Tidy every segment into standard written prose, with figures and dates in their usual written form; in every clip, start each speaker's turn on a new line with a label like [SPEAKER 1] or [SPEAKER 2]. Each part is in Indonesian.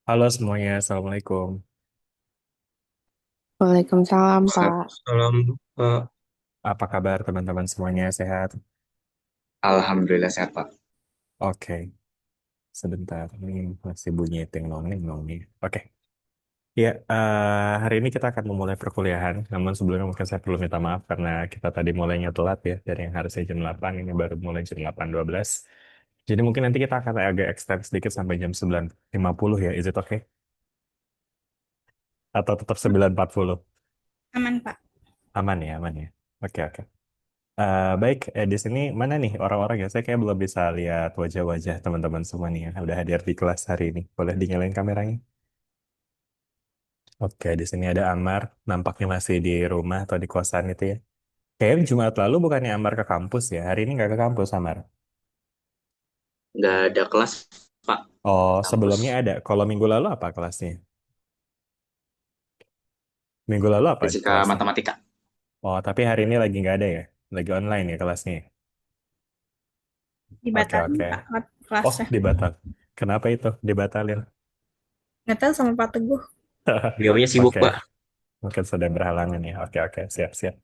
[SPEAKER 1] Halo semuanya, Assalamualaikum.
[SPEAKER 2] Waalaikumsalam, Pak.
[SPEAKER 3] Waalaikumsalam, Pak.
[SPEAKER 1] Apa kabar teman-teman semuanya, sehat?
[SPEAKER 3] Alhamdulillah sehat, Pak.
[SPEAKER 1] Oke, sebentar. Ini masih bunyi ting-nong nih. Oke, ya, hari ini kita akan memulai perkuliahan. Namun sebelumnya mungkin saya perlu minta maaf karena kita tadi mulainya telat ya. Dari yang harusnya jam 8, ini baru mulai jam 8.12. Jadi mungkin nanti kita akan agak extend sedikit sampai jam 9.50 ya. Is it okay? Atau tetap 9.40?
[SPEAKER 2] Aman, Pak.
[SPEAKER 1] Aman ya, aman ya. Oke, oke. Baik, di sini mana nih orang-orang ya? Saya kayak belum bisa lihat wajah-wajah teman-teman semua nih yang udah hadir di kelas hari ini. Boleh dinyalain kameranya? Oke, di sini ada Amar. Nampaknya masih di rumah atau di kosan itu ya. Kayaknya Jumat lalu bukannya Amar ke kampus ya? Hari ini nggak ke kampus, Amar.
[SPEAKER 3] Nggak ada kelas, Pak,
[SPEAKER 1] Oh,
[SPEAKER 3] di kampus.
[SPEAKER 1] sebelumnya ada. Kalau minggu lalu apa kelasnya? Minggu lalu apa
[SPEAKER 3] Fisika
[SPEAKER 1] kelasnya?
[SPEAKER 3] matematika.
[SPEAKER 1] Oh, tapi hari ini lagi nggak ada ya? Lagi online ya kelasnya? Oke,
[SPEAKER 2] Dibatalin,
[SPEAKER 1] oke.
[SPEAKER 2] Pak,
[SPEAKER 1] Oh,
[SPEAKER 2] kelasnya.
[SPEAKER 1] dibatal. Kenapa itu? Dibatalin.
[SPEAKER 2] Nggak tahu sama Pak Teguh.
[SPEAKER 3] Beliaunya sibuk,
[SPEAKER 1] Oke.
[SPEAKER 3] Pak.
[SPEAKER 1] Mungkin sedang berhalangan ya. Oke, oke, siap, siap.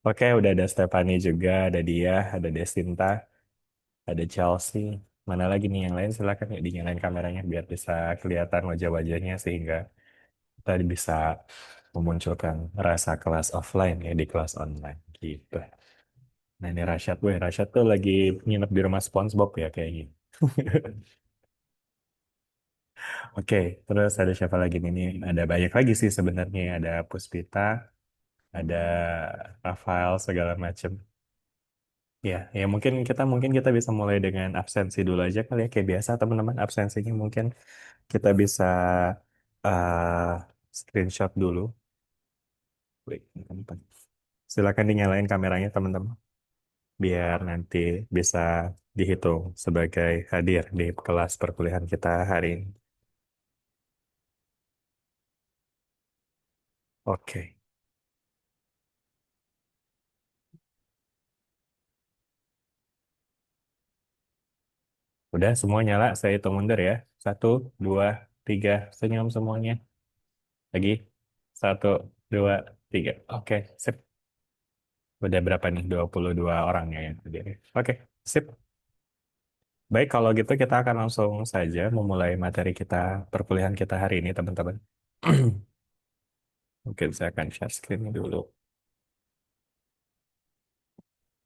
[SPEAKER 1] Oke, udah ada Stephanie juga, ada dia, ada Desinta, ada Chelsea. Mana lagi nih yang lain? Silakan ya dinyalain kameranya biar bisa kelihatan wajah-wajahnya sehingga kita bisa memunculkan rasa kelas offline ya di kelas online gitu. Nah ini Rashad, weh Rashad tuh lagi nginep di rumah SpongeBob ya kayaknya. Oke, terus ada siapa lagi nih? Ada banyak lagi sih sebenarnya. Ada Puspita, ada Rafael segala macam. Ya, mungkin kita bisa mulai dengan absensi dulu aja kali ya kayak biasa teman-teman absensinya mungkin kita bisa screenshot dulu. Wait, bentar. Silakan dinyalain kameranya teman-teman biar nanti bisa dihitung sebagai hadir di kelas perkuliahan kita hari ini. Oke, udah semua nyala. Saya hitung mundur ya. Satu, dua, tiga. Senyum semuanya. Lagi. Satu, dua, tiga. Oke, sip. Udah berapa nih? 22 orang ya yang hadir. Oke, sip. Baik, kalau gitu kita akan langsung saja memulai materi kita, perkuliahan kita hari ini, teman-teman. Mungkin saya akan share screen dulu.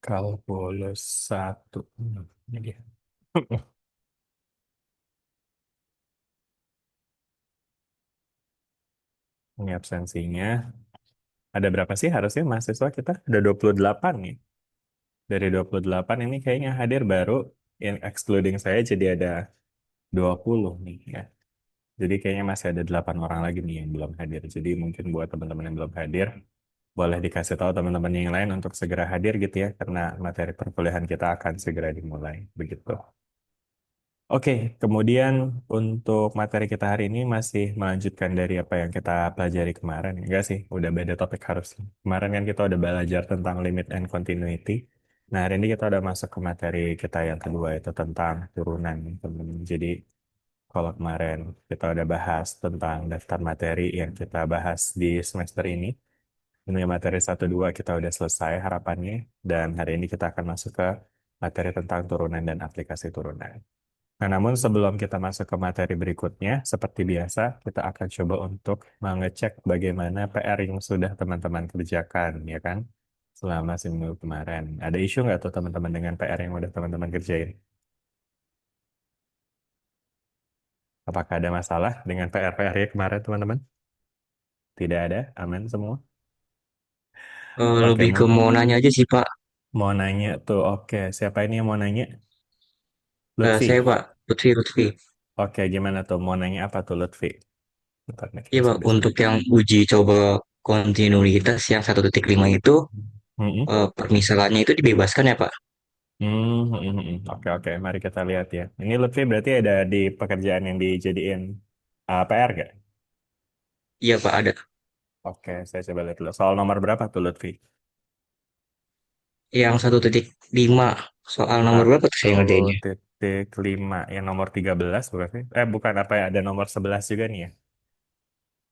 [SPEAKER 1] Kalkulus satu. Ini dia. Ini absensinya. Ada berapa sih harusnya mahasiswa kita? Ada 28 nih. Dari 28 ini kayaknya hadir baru, yang excluding saya jadi ada 20 nih ya. Jadi kayaknya masih ada 8 orang lagi nih yang belum hadir. Jadi mungkin buat teman-teman yang belum hadir, boleh dikasih tahu teman-teman yang lain untuk segera hadir gitu ya, karena materi perkuliahan kita akan segera dimulai, begitu. Oke, kemudian untuk materi kita hari ini masih melanjutkan dari apa yang kita pelajari kemarin. Enggak sih, udah beda topik harusnya. Kemarin kan kita udah belajar tentang limit and continuity. Nah, hari ini kita udah masuk ke materi kita yang kedua, itu tentang turunan, teman-teman. Jadi, kalau kemarin kita udah bahas tentang daftar materi yang kita bahas di semester ini materi satu 2 kita udah selesai harapannya, dan hari ini kita akan masuk ke materi tentang turunan dan aplikasi turunan. Nah, namun sebelum kita masuk ke materi berikutnya, seperti biasa, kita akan coba untuk mengecek bagaimana PR yang sudah teman-teman kerjakan, ya kan? Selama seminggu kemarin. Ada isu nggak tuh teman-teman dengan PR yang udah teman-teman kerjain? Apakah ada masalah dengan PR-PR kemarin, teman-teman? Tidak ada? Aman semua? Oke,
[SPEAKER 3] Lebih ke mau nanya aja sih, Pak.
[SPEAKER 1] mau nanya tuh, oke. Siapa ini yang mau nanya?
[SPEAKER 3] Saya,
[SPEAKER 1] Lutfi.
[SPEAKER 3] Pak. Lutfi.
[SPEAKER 1] Oke, gimana tuh? Mau nanya apa tuh, Lutfi? Bentar nih,
[SPEAKER 3] Iya,
[SPEAKER 1] kita
[SPEAKER 3] Pak.
[SPEAKER 1] sambil
[SPEAKER 3] Untuk
[SPEAKER 1] sedikit.
[SPEAKER 3] yang uji coba kontinuitas yang 1.5 itu,
[SPEAKER 1] Hmm.
[SPEAKER 3] permisalannya itu dibebaskan ya, Pak?
[SPEAKER 1] Oke, oke. Mari kita lihat ya. Ini Lutfi berarti ada di pekerjaan yang dijadiin PR gak?
[SPEAKER 3] Iya, Pak, ada.
[SPEAKER 1] Oke, saya coba lihat dulu. Soal nomor berapa tuh Lutfi?
[SPEAKER 3] Yang 1.5 soal nomor berapa tuh saya
[SPEAKER 1] Satu
[SPEAKER 3] ngerjainnya?
[SPEAKER 1] 1,5 yang nomor 13 bukan sih? Bukan apa ya, ada nomor 11 juga nih ya.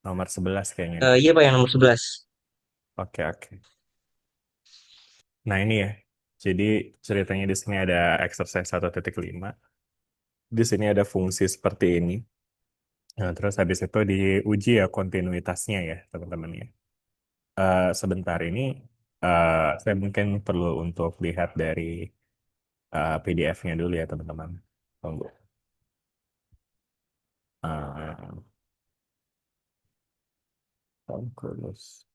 [SPEAKER 1] Nomor 11 kayaknya nih.
[SPEAKER 3] Iya Pak, yang nomor 11.
[SPEAKER 1] Oke, oke. Nah, ini ya. Jadi ceritanya di sini ada exercise 1,5. Di sini ada fungsi seperti ini. Nah, terus habis itu diuji ya kontinuitasnya ya, teman-teman ya. Sebentar ini saya mungkin perlu untuk lihat dari PDF-nya dulu ya, teman-teman. Tunggu. Uh, Calculus.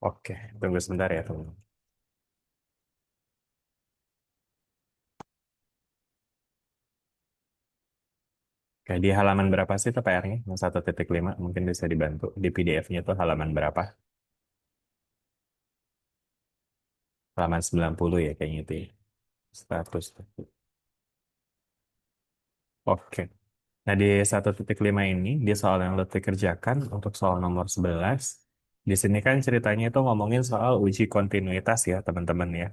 [SPEAKER 1] Oke, tunggu sebentar ya, teman. Oke, di halaman berapa sih itu PR-nya? Yang 1,5 mungkin bisa dibantu. Di PDF-nya itu halaman berapa? Halaman 90 ya kayaknya itu ya. Status. Oke. Nah, di 1,5 ini, di soal yang Lutfi kerjakan untuk soal nomor 11, di sini kan ceritanya itu ngomongin soal uji kontinuitas ya, teman-teman ya.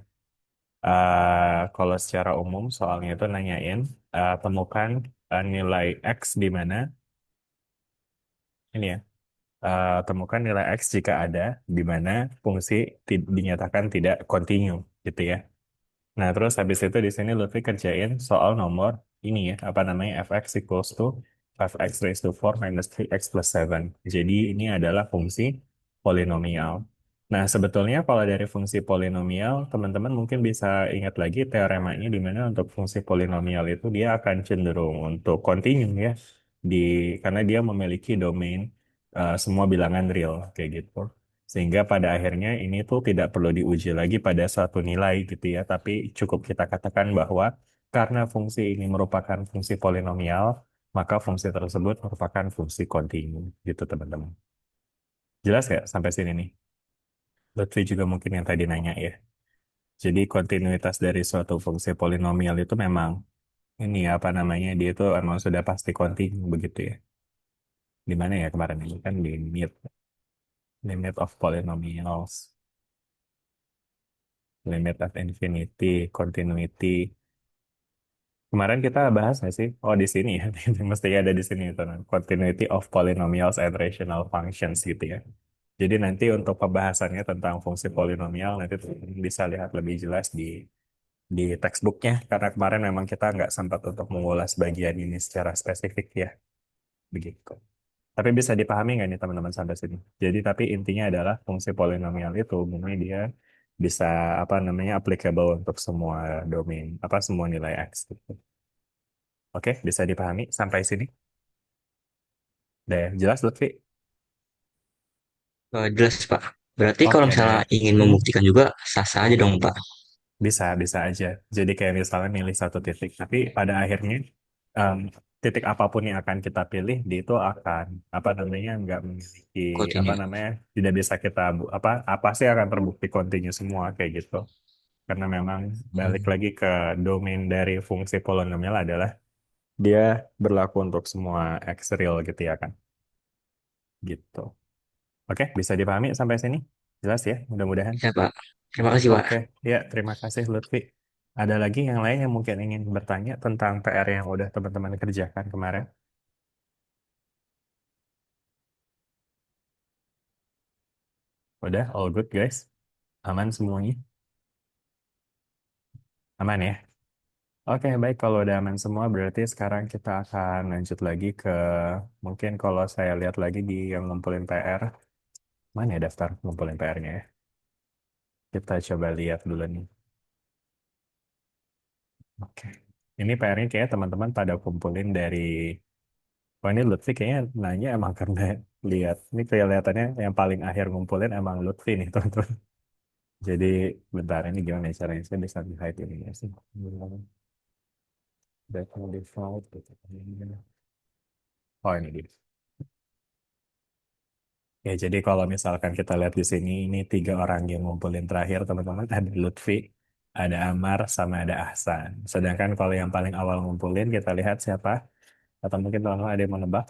[SPEAKER 1] Kalau secara umum soalnya itu nanyain temukan nilai X di mana ini ya, temukan nilai X jika ada di mana fungsi dinyatakan tidak kontinu gitu ya. Nah, terus habis itu di sini Lutfi kerjain soal nomor ini ya, apa namanya, fx equals to 5x raised to 4 minus 3x plus 7. Jadi ini adalah fungsi polinomial. Nah, sebetulnya kalau dari fungsi polinomial, teman-teman mungkin bisa ingat lagi teoremanya di mana untuk fungsi polinomial itu dia akan cenderung untuk kontinu ya, di karena dia memiliki domain semua bilangan real kayak gitu. Sehingga pada akhirnya ini tuh tidak perlu diuji lagi pada suatu nilai gitu ya, tapi cukup kita katakan bahwa karena fungsi ini merupakan fungsi polinomial, maka fungsi tersebut merupakan fungsi kontinu gitu teman-teman. Jelas ya sampai sini nih? Lutfi juga mungkin yang tadi nanya ya. Jadi kontinuitas dari suatu fungsi polinomial itu memang ini ya, apa namanya, dia itu emang sudah pasti kontinu begitu ya. Di mana ya kemarin ini kan di limit of polynomials, limit of infinity, continuity. Kemarin kita bahas nggak sih? Oh, di sini ya. Mesti ada di sini itu. Continuity of polynomials and rational functions gitu ya. Jadi nanti untuk pembahasannya tentang fungsi polinomial nanti tuh bisa lihat lebih jelas di textbooknya. Karena kemarin memang kita nggak sempat untuk mengulas bagian ini secara spesifik ya. Begitu. Tapi bisa dipahami nggak nih teman-teman sampai sini? Jadi tapi intinya adalah fungsi polinomial itu umumnya dia bisa apa namanya applicable untuk semua domain, apa semua nilai x gitu. Oke, bisa dipahami sampai sini? Udah ya? Jelas, Lutfi?
[SPEAKER 3] Jelas Pak. Berarti kalau
[SPEAKER 1] Oke
[SPEAKER 3] misalnya
[SPEAKER 1] deh.
[SPEAKER 3] ingin
[SPEAKER 1] Hmm,
[SPEAKER 3] membuktikan juga sah-sah aja dong Pak.
[SPEAKER 1] bisa aja. Jadi kayak misalnya milih satu titik, tapi pada akhirnya em, titik apapun yang akan kita pilih, di itu akan apa namanya nggak memiliki apa
[SPEAKER 3] Continue.
[SPEAKER 1] namanya tidak bisa kita apa apa sih akan terbukti kontinu semua kayak gitu. Karena memang balik
[SPEAKER 3] Hmm.
[SPEAKER 1] lagi ke domain dari fungsi polinomial adalah dia berlaku untuk semua x real gitu ya kan. Gitu. Oke, bisa dipahami sampai sini? Jelas ya, mudah-mudahan.
[SPEAKER 3] Bisa Pak. Terima kasih Pak.
[SPEAKER 1] Oke, ya terima kasih Lutfi. Ada lagi yang lain yang mungkin ingin bertanya tentang PR yang udah teman-teman kerjakan kemarin? Udah, all good guys? Aman semuanya? Aman ya? Oke, baik. Kalau udah aman semua, berarti sekarang kita akan lanjut lagi ke, mungkin kalau saya lihat lagi di yang ngumpulin PR, mana ya daftar ngumpulin PR-nya ya? Kita coba lihat dulu nih. Oke. Ini PR-nya kayak teman-teman pada kumpulin dari, oh ini Lutfi kayaknya nanya emang karena lihat, ini kelihatannya yang paling akhir ngumpulin emang Lutfi nih teman-teman. Jadi bentar ini gimana ya caranya, saya bisa hide ini ya sih. Back on default. Gitu. Oh ini dia. Ya, jadi kalau misalkan kita lihat di sini, ini tiga orang yang ngumpulin terakhir, teman-teman. Ada Lutfi, ada Amar, sama ada Ahsan. Sedangkan kalau yang paling awal ngumpulin, kita lihat siapa? Atau mungkin teman-teman ada yang mau nebak?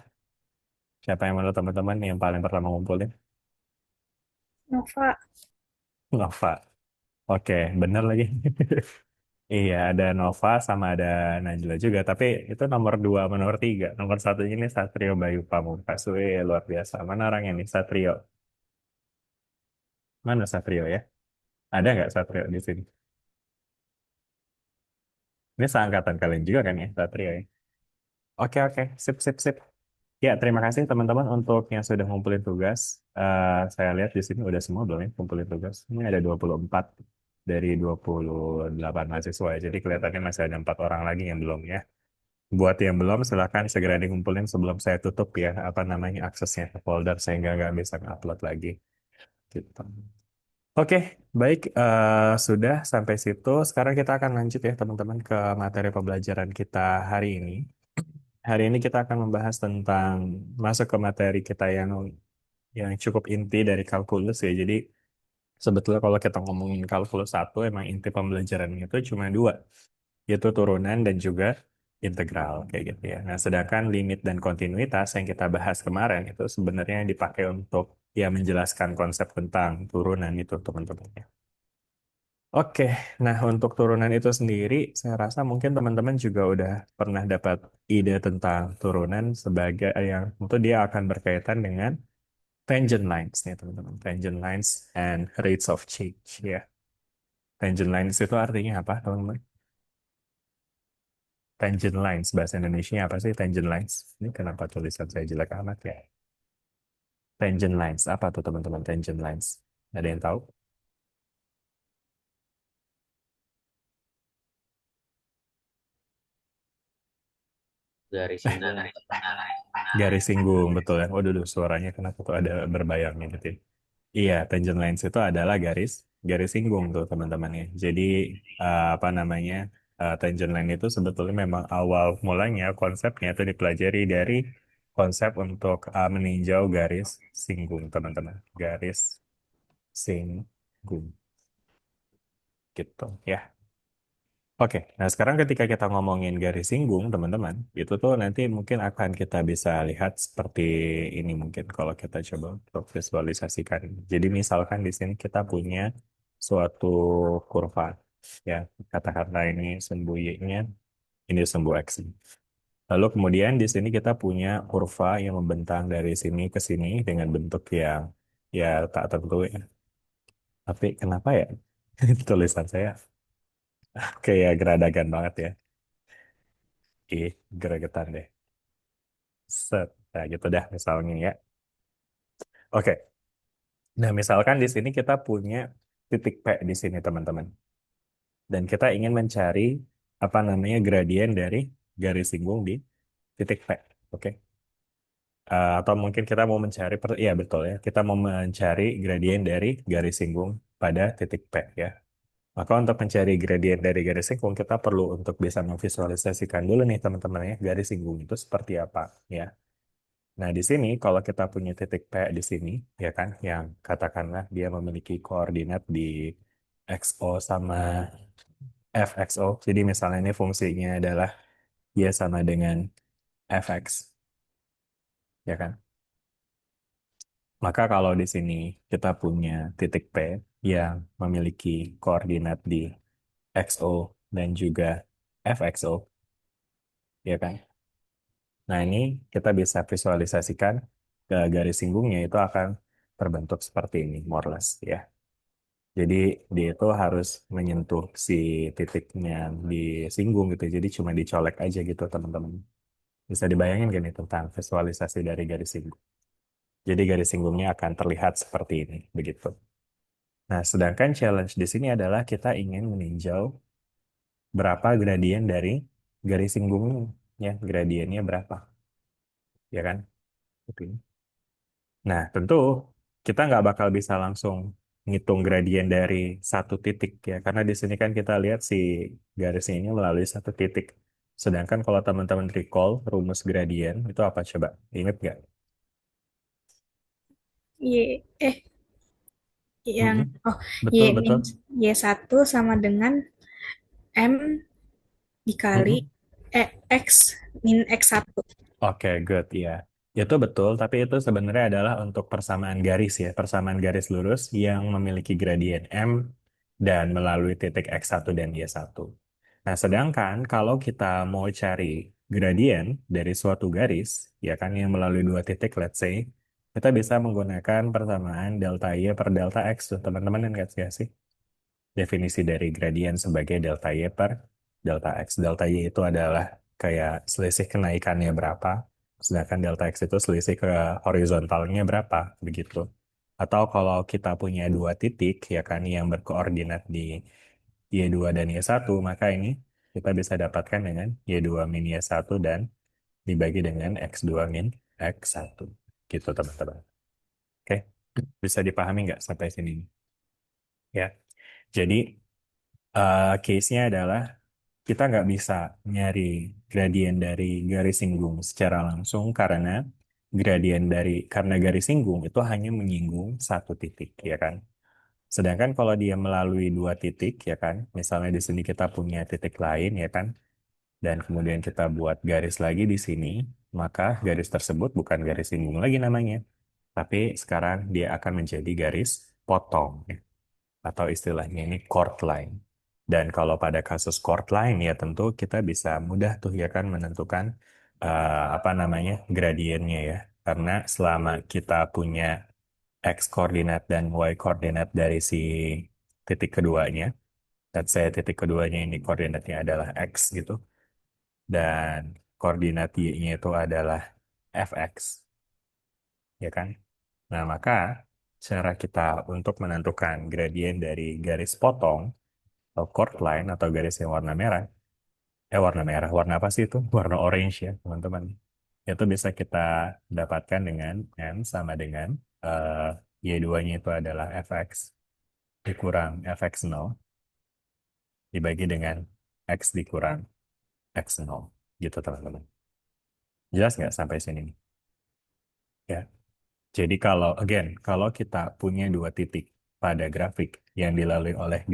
[SPEAKER 1] Siapa yang menurut teman-teman yang paling pertama ngumpulin?
[SPEAKER 2] Nova.
[SPEAKER 1] Nova. Oke, bener lagi. Iya, ada Nova sama ada Najla juga. Tapi itu nomor dua sama nomor tiga. Nomor satunya ini Satrio Bayu Pamungkas. Wih, luar biasa. Mana orangnya nih? Satrio. Mana Satrio ya? Ada nggak Satrio di sini? Ini seangkatan kalian juga kan ya, Satrio ya? Oke, oke. Sip, sip, sip. Ya, terima kasih teman-teman untuk yang sudah ngumpulin tugas. Saya lihat di sini udah semua belum ya ngumpulin tugas. Ini ada 24 dari 28 mahasiswa ya. Jadi kelihatannya masih ada 4 orang lagi yang belum ya. Buat yang belum, silakan segera dikumpulin sebelum saya tutup ya, apa namanya, aksesnya ke folder sehingga nggak bisa upload lagi. Gitu. Oke, baik. Sudah sampai situ. Sekarang kita akan lanjut ya teman-teman ke materi pembelajaran kita hari ini. Hari ini kita akan membahas tentang masuk ke materi kita yang cukup inti dari kalkulus ya. Jadi sebetulnya kalau kita ngomongin kalkulus satu, emang inti pembelajarannya itu cuma dua, yaitu turunan dan juga integral kayak gitu ya. Nah, sedangkan limit dan kontinuitas yang kita bahas kemarin itu sebenarnya dipakai untuk ya menjelaskan konsep tentang turunan itu teman-teman ya. Oke, nah untuk turunan itu sendiri, saya rasa mungkin teman-teman juga udah pernah dapat ide tentang turunan sebagai yang tentu dia akan berkaitan dengan tangent lines nih teman-teman. Tangent lines and rates of change ya. Tangent lines itu artinya apa teman-teman? Tangent lines bahasa Indonesia apa sih tangent lines? Ini kenapa tulisan saya jelek amat ya? Tangent lines apa tuh teman-teman tangent lines? Ada yang tahu?
[SPEAKER 3] Garis singgung.
[SPEAKER 1] Garis singgung betul ya. Oh dulu suaranya kenapa tuh ada berbayarnya gitu ya. Iya, tangent lines itu adalah garis garis singgung tuh teman-teman ya. Jadi apa namanya tangent line itu sebetulnya memang awal mulanya konsepnya itu dipelajari dari konsep untuk meninjau garis singgung teman-teman. Garis singgung gitu ya. Oke, nah sekarang ketika kita ngomongin garis singgung, teman-teman, itu tuh nanti mungkin akan kita bisa lihat seperti ini mungkin kalau kita coba untuk visualisasikan. Jadi misalkan di sini kita punya suatu kurva, ya, katakanlah ini sumbu Y-nya, ini sumbu X. Lalu kemudian di sini kita punya kurva yang membentang dari sini ke sini dengan bentuk yang ya tak tentu ya. Tapi kenapa ya tulisan saya kayak geradagan banget ya? Gregetan deh. Set. Nah, gitu dah misalnya ya. Oke. Nah, misalkan di sini kita punya titik P di sini, teman-teman. Dan kita ingin mencari apa namanya gradien dari garis singgung di titik P. Oke. Atau mungkin kita mau mencari, iya betul ya, kita mau mencari gradien dari garis singgung pada titik P ya. Maka untuk mencari gradien dari garis singgung, kita perlu untuk bisa memvisualisasikan dulu nih teman-teman ya, garis singgung itu seperti apa ya. Nah, di sini kalau kita punya titik P di sini, ya kan, yang katakanlah dia memiliki koordinat di XO sama FXO. Jadi misalnya ini fungsinya adalah y sama dengan fx, ya kan? Maka kalau di sini kita punya titik P yang memiliki koordinat di XO dan juga FXO, ya kan? Nah, ini kita bisa visualisasikan ke garis singgungnya itu akan terbentuk seperti ini, more or less, ya. Jadi dia itu harus menyentuh si titiknya disinggung gitu. Jadi cuma dicolek aja gitu teman-teman. Bisa dibayangin gini tentang visualisasi dari garis singgung. Jadi garis singgungnya akan terlihat seperti ini, begitu. Nah, sedangkan challenge di sini adalah kita ingin meninjau berapa gradien dari garis singgungnya, gradiennya berapa, ya kan? Oke. Nah, tentu kita nggak bakal bisa langsung ngitung gradien dari satu titik ya, karena di sini kan kita lihat si garisnya ini melalui satu titik. Sedangkan kalau teman-teman recall rumus gradien itu apa coba? Ingat nggak?
[SPEAKER 2] Y, yang,
[SPEAKER 1] Mm-mm.
[SPEAKER 2] oh,
[SPEAKER 1] Betul,
[SPEAKER 2] Y min
[SPEAKER 1] betul.
[SPEAKER 2] Y1 sama dengan M dikali
[SPEAKER 1] Mm-mm.
[SPEAKER 2] X min X1.
[SPEAKER 1] Oke, good ya. Itu betul, tapi itu sebenarnya adalah untuk persamaan garis ya, persamaan garis lurus yang memiliki gradien M dan melalui titik X1 dan Y1. Nah, sedangkan kalau kita mau cari gradien dari suatu garis, ya kan yang melalui dua titik, let's say, kita bisa menggunakan persamaan delta Y per delta X tuh, teman-teman ingat nggak sih? Definisi dari gradien sebagai delta Y per delta X. Delta Y itu adalah kayak selisih kenaikannya berapa, sedangkan delta X itu selisih ke horizontalnya berapa, begitu. Atau kalau kita punya dua titik, ya kan, yang berkoordinat di Y2 dan Y1, maka ini kita bisa dapatkan dengan Y2 min Y1 dan dibagi dengan X2 min X1. Gitu, teman-teman. Oke, bisa dipahami nggak sampai sini? Ya, jadi case-nya adalah kita nggak bisa nyari gradien dari garis singgung secara langsung karena garis singgung itu hanya menyinggung satu titik, ya kan. Sedangkan kalau dia melalui dua titik, ya kan, misalnya di sini kita punya titik lain, ya kan, dan kemudian kita buat garis lagi di sini, maka garis tersebut bukan garis singgung lagi namanya, tapi sekarang dia akan menjadi garis potong, ya, atau istilahnya ini chord line. Dan kalau pada kasus chord line ya tentu kita bisa mudah tuh ya kan menentukan apa namanya gradiennya ya. Karena selama kita punya x koordinat dan y koordinat dari si titik keduanya, dan saya titik keduanya ini koordinatnya adalah x gitu, dan koordinat y-nya itu adalah fx, ya kan? Nah, maka cara kita untuk menentukan gradien dari garis potong atau chord line atau garis yang warna merah, warna merah, warna apa sih itu? Warna orange ya, teman-teman. Itu bisa kita dapatkan dengan M sama dengan Y2-nya itu adalah fx dikurang fx0 dibagi dengan x dikurang x0. Gitu, teman-teman. Jelas nggak sampai sini? Ya. Jadi kalau kita punya dua titik pada grafik yang dilalui oleh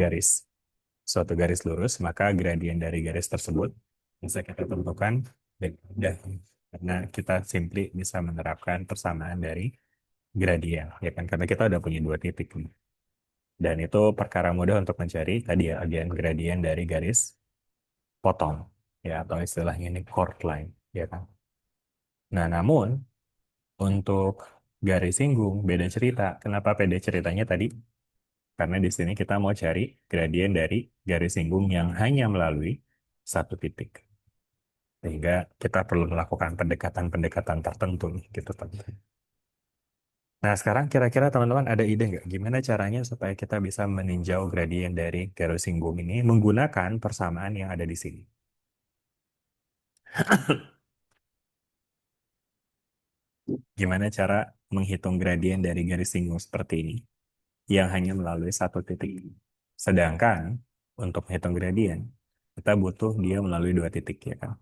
[SPEAKER 1] suatu garis lurus, maka gradien dari garis tersebut bisa kita tentukan dengan mudah. Karena kita simply bisa menerapkan persamaan dari gradien, ya kan? Karena kita udah punya dua titik nih. Dan itu perkara mudah untuk mencari tadi ya, agen gradien dari garis potong, ya, atau istilahnya ini chord line, ya kan? Nah, namun untuk garis singgung beda cerita. Kenapa beda ceritanya tadi? Karena di sini kita mau cari gradien dari garis singgung yang hanya melalui satu titik. Sehingga kita perlu melakukan pendekatan-pendekatan tertentu nih, gitu teman-teman. Nah, sekarang kira-kira teman-teman ada ide nggak gimana caranya supaya kita bisa meninjau gradien dari garis singgung ini menggunakan persamaan yang ada di sini? Gimana cara menghitung gradien dari garis singgung seperti ini yang hanya melalui satu titik? Sedangkan untuk menghitung gradien, kita butuh dia melalui dua titik, ya kan?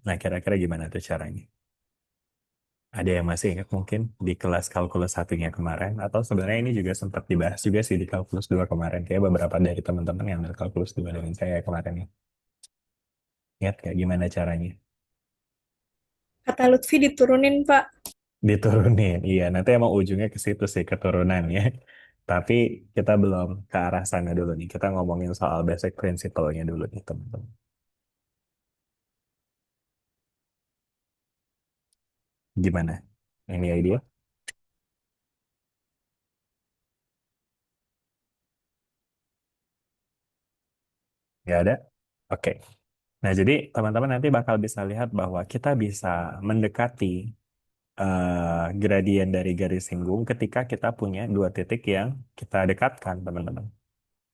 [SPEAKER 1] Nah, kira-kira gimana tuh caranya? Ada yang masih ingat mungkin di kelas kalkulus satunya kemarin, atau sebenarnya ini juga sempat dibahas juga sih di kalkulus 2 kemarin. Kayak beberapa dari teman-teman yang ambil kalkulus 2 dengan saya kemarin ya. Ingat kayak gimana caranya?
[SPEAKER 2] Kata Lutfi diturunin, Pak.
[SPEAKER 1] Diturunin, iya. Nanti emang ujungnya ke situ sih, keturunan ya. Tapi kita belum ke arah sana dulu nih. Kita ngomongin soal basic principle-nya dulu nih, teman-teman. Gimana? Ini idea? Nggak ada? Oke. Nah, jadi teman-teman nanti bakal bisa lihat bahwa kita bisa mendekati gradien dari garis singgung ketika kita punya dua titik yang kita dekatkan, teman-teman.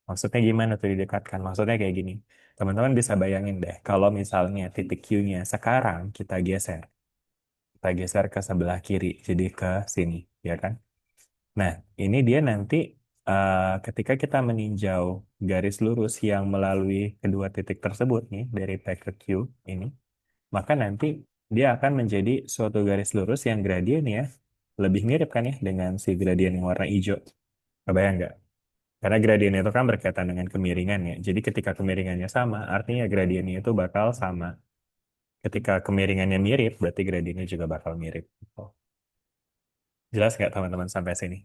[SPEAKER 1] Maksudnya gimana tuh didekatkan? Maksudnya kayak gini. Teman-teman bisa bayangin deh, kalau misalnya titik Q-nya sekarang kita geser ke sebelah kiri, jadi ke sini, ya kan? Nah, ini dia nanti ketika kita meninjau garis lurus yang melalui kedua titik tersebut nih, dari P ke Q ini, maka nanti dia akan menjadi suatu garis lurus yang gradiennya lebih mirip kan ya dengan si gradien yang warna hijau. Kebayang nggak? Karena gradien itu kan berkaitan dengan kemiringan ya. Jadi ketika kemiringannya sama, artinya gradiennya itu bakal sama. Ketika kemiringannya mirip, berarti gradiennya juga bakal mirip. Gitu. Jelas nggak teman-teman sampai sini?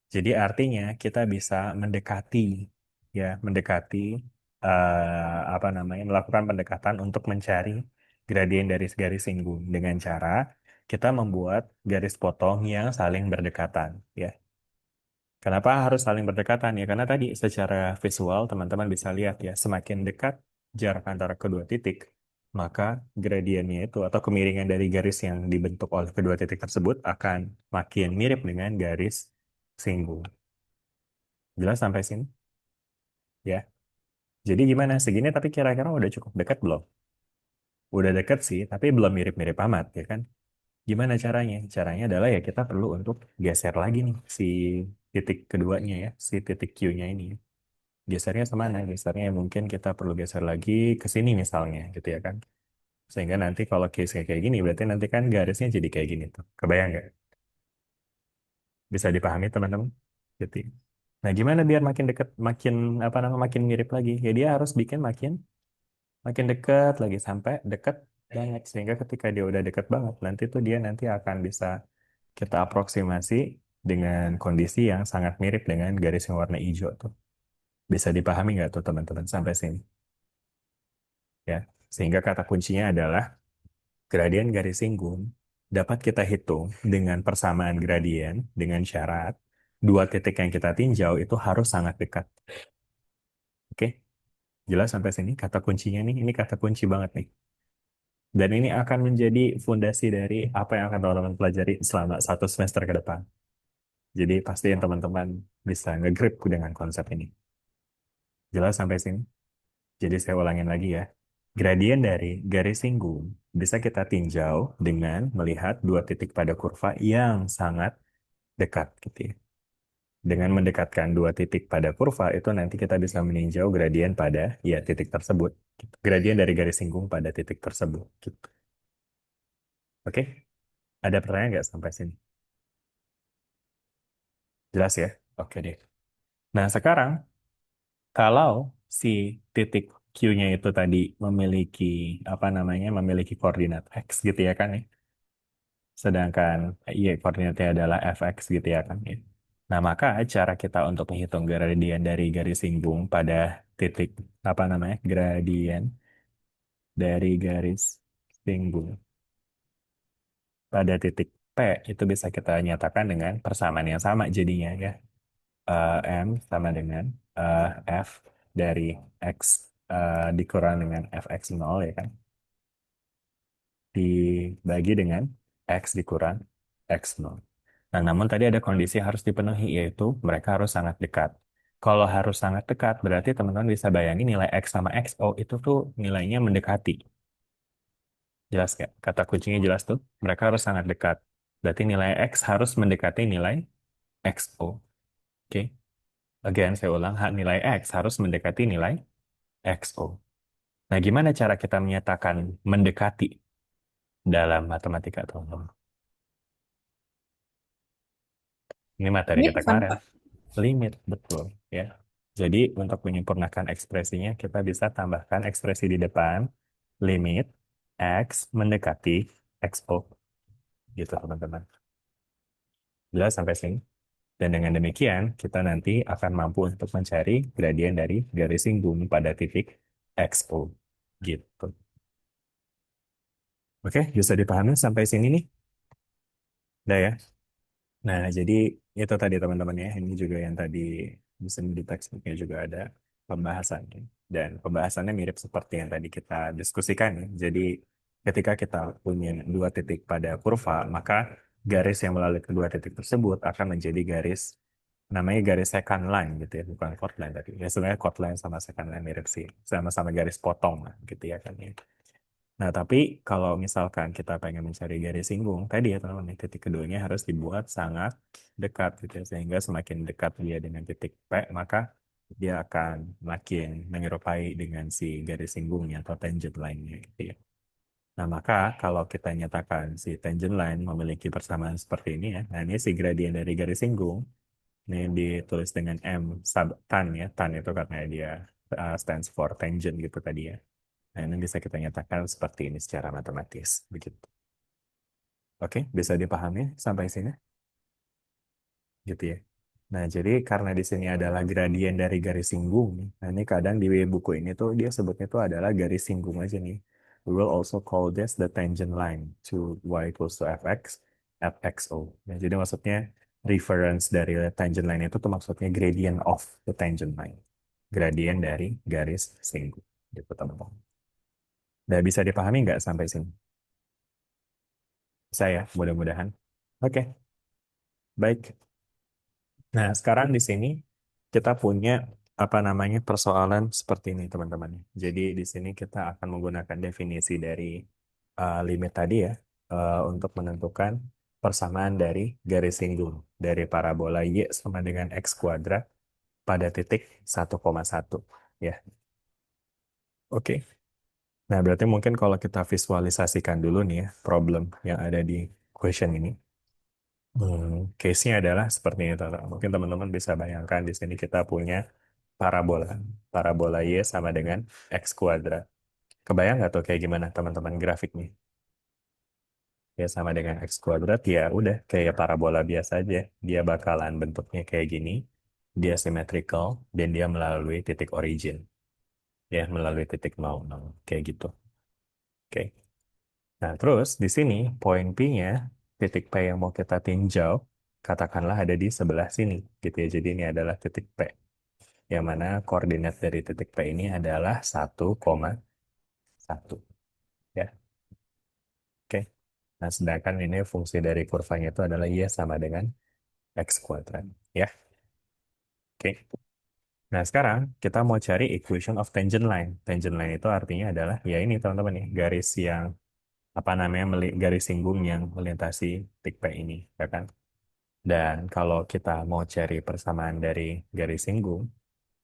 [SPEAKER 1] Jadi artinya kita bisa mendekati, ya, mendekati apa namanya, melakukan pendekatan untuk mencari gradien dari garis singgung dengan cara kita membuat garis potong yang saling berdekatan, ya. Kenapa harus saling berdekatan ya? Karena tadi secara visual teman-teman bisa lihat ya, semakin dekat jarak antara kedua titik, maka gradiennya itu atau kemiringan dari garis yang dibentuk oleh kedua titik tersebut akan makin mirip dengan garis singgung. Jelas sampai sini? Ya. Jadi gimana? Segini tapi kira-kira udah cukup dekat belum? Udah dekat sih, tapi belum mirip-mirip amat ya kan? Gimana caranya? Caranya adalah ya kita perlu untuk geser lagi nih si titik keduanya ya, si titik Q-nya ini. Gesernya kemana? Gesernya mungkin kita perlu geser lagi ke sini misalnya gitu ya kan. Sehingga nanti kalau case kayak gini berarti nanti kan garisnya jadi kayak gini tuh. Kebayang nggak? Bisa dipahami teman-teman? Gitu. Nah, gimana biar makin dekat, makin apa namanya, makin mirip lagi? Ya dia harus bikin makin makin dekat lagi sampai dekat banget sehingga ketika dia udah dekat banget nanti tuh dia nanti akan bisa kita aproksimasi dengan kondisi yang sangat mirip dengan garis yang warna hijau tuh. Bisa dipahami nggak tuh teman-teman sampai sini? Ya, sehingga kata kuncinya adalah gradien garis singgung dapat kita hitung dengan persamaan gradien dengan syarat dua titik yang kita tinjau itu harus sangat dekat. Oke, jelas sampai sini kata kuncinya nih, ini kata kunci banget nih. Dan ini akan menjadi fondasi dari apa yang akan teman-teman pelajari selama 1 semester ke depan. Jadi pastiin teman-teman bisa nge-grip dengan konsep ini. Jelas sampai sini? Jadi saya ulangin lagi ya. Gradien dari garis singgung bisa kita tinjau dengan melihat dua titik pada kurva yang sangat dekat gitu ya. Dengan mendekatkan dua titik pada kurva itu nanti kita bisa meninjau gradien pada ya titik tersebut. Gitu. Gradien dari garis singgung pada titik tersebut. Gitu. Oke? Ada pertanyaan nggak sampai sini? Jelas ya? Oke deh. Nah sekarang kalau si titik Q-nya itu tadi memiliki apa namanya memiliki koordinat x gitu ya kan ya. Sedangkan y koordinatnya adalah fx gitu ya kan ya. Nah, maka cara kita untuk menghitung gradien dari garis singgung pada titik apa namanya? Gradien dari garis singgung pada titik P itu bisa kita nyatakan dengan persamaan yang sama jadinya ya. M sama dengan eh, F dari X dikurang dengan fx nol ya kan dibagi dengan X dikurang X nol. Nah, namun tadi ada kondisi yang harus dipenuhi yaitu mereka harus sangat dekat. Kalau harus sangat dekat berarti teman-teman bisa bayangin nilai X sama XO itu tuh nilainya mendekati. Jelas nggak? Kata kuncinya jelas tuh. Mereka harus sangat dekat. Berarti nilai X harus mendekati nilai XO. Oke. Again, saya ulang, nilai X harus mendekati nilai XO. Nah, gimana cara kita menyatakan mendekati dalam matematika, teman-teman? Ini materi
[SPEAKER 2] Limit
[SPEAKER 1] kita
[SPEAKER 2] kan,
[SPEAKER 1] kemarin.
[SPEAKER 2] Pak?
[SPEAKER 1] Limit, betul. Ya. Jadi, untuk menyempurnakan ekspresinya, kita bisa tambahkan ekspresi di depan, limit X mendekati XO. Gitu, teman-teman. Jelas sampai sini? Dan dengan demikian, kita nanti akan mampu untuk mencari gradien dari garis singgung pada titik XO. Gitu. Oke, bisa dipahami sampai sini nih? Udah ya? Nah, jadi itu tadi teman-teman ya. Ini juga yang tadi di textbooknya juga ada pembahasannya. Dan pembahasannya mirip seperti yang tadi kita diskusikan ya. Jadi ketika kita punya dua titik pada kurva, maka garis yang melalui kedua titik tersebut akan menjadi garis namanya garis second line gitu ya, bukan chord line tadi. Ya sebenarnya chord line sama second line mirip sih, sama-sama garis potong lah, gitu ya kan ya. Nah, tapi kalau misalkan kita pengen mencari garis singgung, tadi ya teman-teman, ya, titik keduanya harus dibuat sangat dekat gitu ya. Sehingga semakin dekat dia dengan titik P, maka dia akan makin menyerupai dengan si garis singgungnya atau tangent line-nya gitu ya. Nah, maka kalau kita nyatakan si tangent line memiliki persamaan seperti ini ya, nah ini si gradien dari garis singgung, ini ditulis dengan M sub tan ya, tan itu karena dia stands for tangent gitu tadi ya. Nah, ini bisa kita nyatakan seperti ini secara matematis, begitu. Oke, bisa dipahami sampai sini? Gitu ya. Nah, jadi karena di sini adalah gradien dari garis singgung, nah ini kadang di buku ini tuh dia sebutnya tuh adalah garis singgung aja nih. We will also call this the tangent line to y equals to fx at xo. Nah, jadi maksudnya reference dari tangent line itu tuh maksudnya gradient of the tangent line. Gradien dari garis singgung. Gitu, teman-teman. Udah bisa dipahami nggak sampai sini? Saya, mudah-mudahan. Oke, baik. Nah, sekarang di sini kita punya apa namanya persoalan seperti ini, teman-teman. Jadi di sini kita akan menggunakan definisi dari limit tadi ya untuk menentukan persamaan dari garis singgung dari parabola y sama dengan x kuadrat pada titik 1,1 ya. Oke. Nah, berarti mungkin kalau kita visualisasikan dulu nih ya problem yang ada di question ini. Case-nya adalah seperti ini, teman-teman. Mungkin teman-teman bisa bayangkan di sini kita punya parabola. Parabola Y sama dengan X kuadrat. Kebayang nggak tuh kayak gimana teman-teman grafiknya? Ya sama dengan X kuadrat, ya udah kayak parabola biasa aja. Dia bakalan bentuknya kayak gini. Dia symmetrical, dan dia melalui titik origin. Ya, melalui titik 0, kayak gitu. Oke. Nah, terus di sini poin P-nya, titik P yang mau kita tinjau, katakanlah ada di sebelah sini, gitu ya. Jadi ini adalah titik P, yang mana koordinat dari titik P ini adalah 1,1. Ya, oke. Nah, sedangkan ini fungsi dari kurvanya itu adalah Y sama dengan X kuadrat. Ya, oke. Nah, sekarang kita mau cari equation of tangent line. Tangent line itu artinya adalah, ya ini teman-teman nih, garis yang, apa namanya, garis singgung yang melintasi titik P ini, ya kan? Dan kalau kita mau cari persamaan dari garis singgung,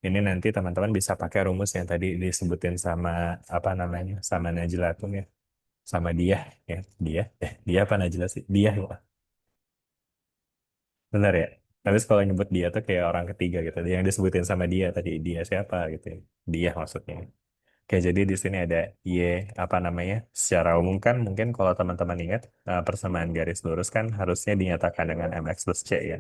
[SPEAKER 1] ini nanti teman-teman bisa pakai rumus yang tadi disebutin sama, apa namanya, sama Najla tuh ya, sama dia ya, dia apa Najla sih? Dia ya, benar ya. Tapi kalau nyebut dia tuh kayak orang ketiga gitu, yang disebutin sama dia tadi, dia siapa gitu ya. Dia maksudnya. Oke, jadi di sini ada Y, apa namanya? Secara umum kan mungkin kalau teman-teman ingat persamaan garis lurus kan harusnya dinyatakan dengan mx plus c ya.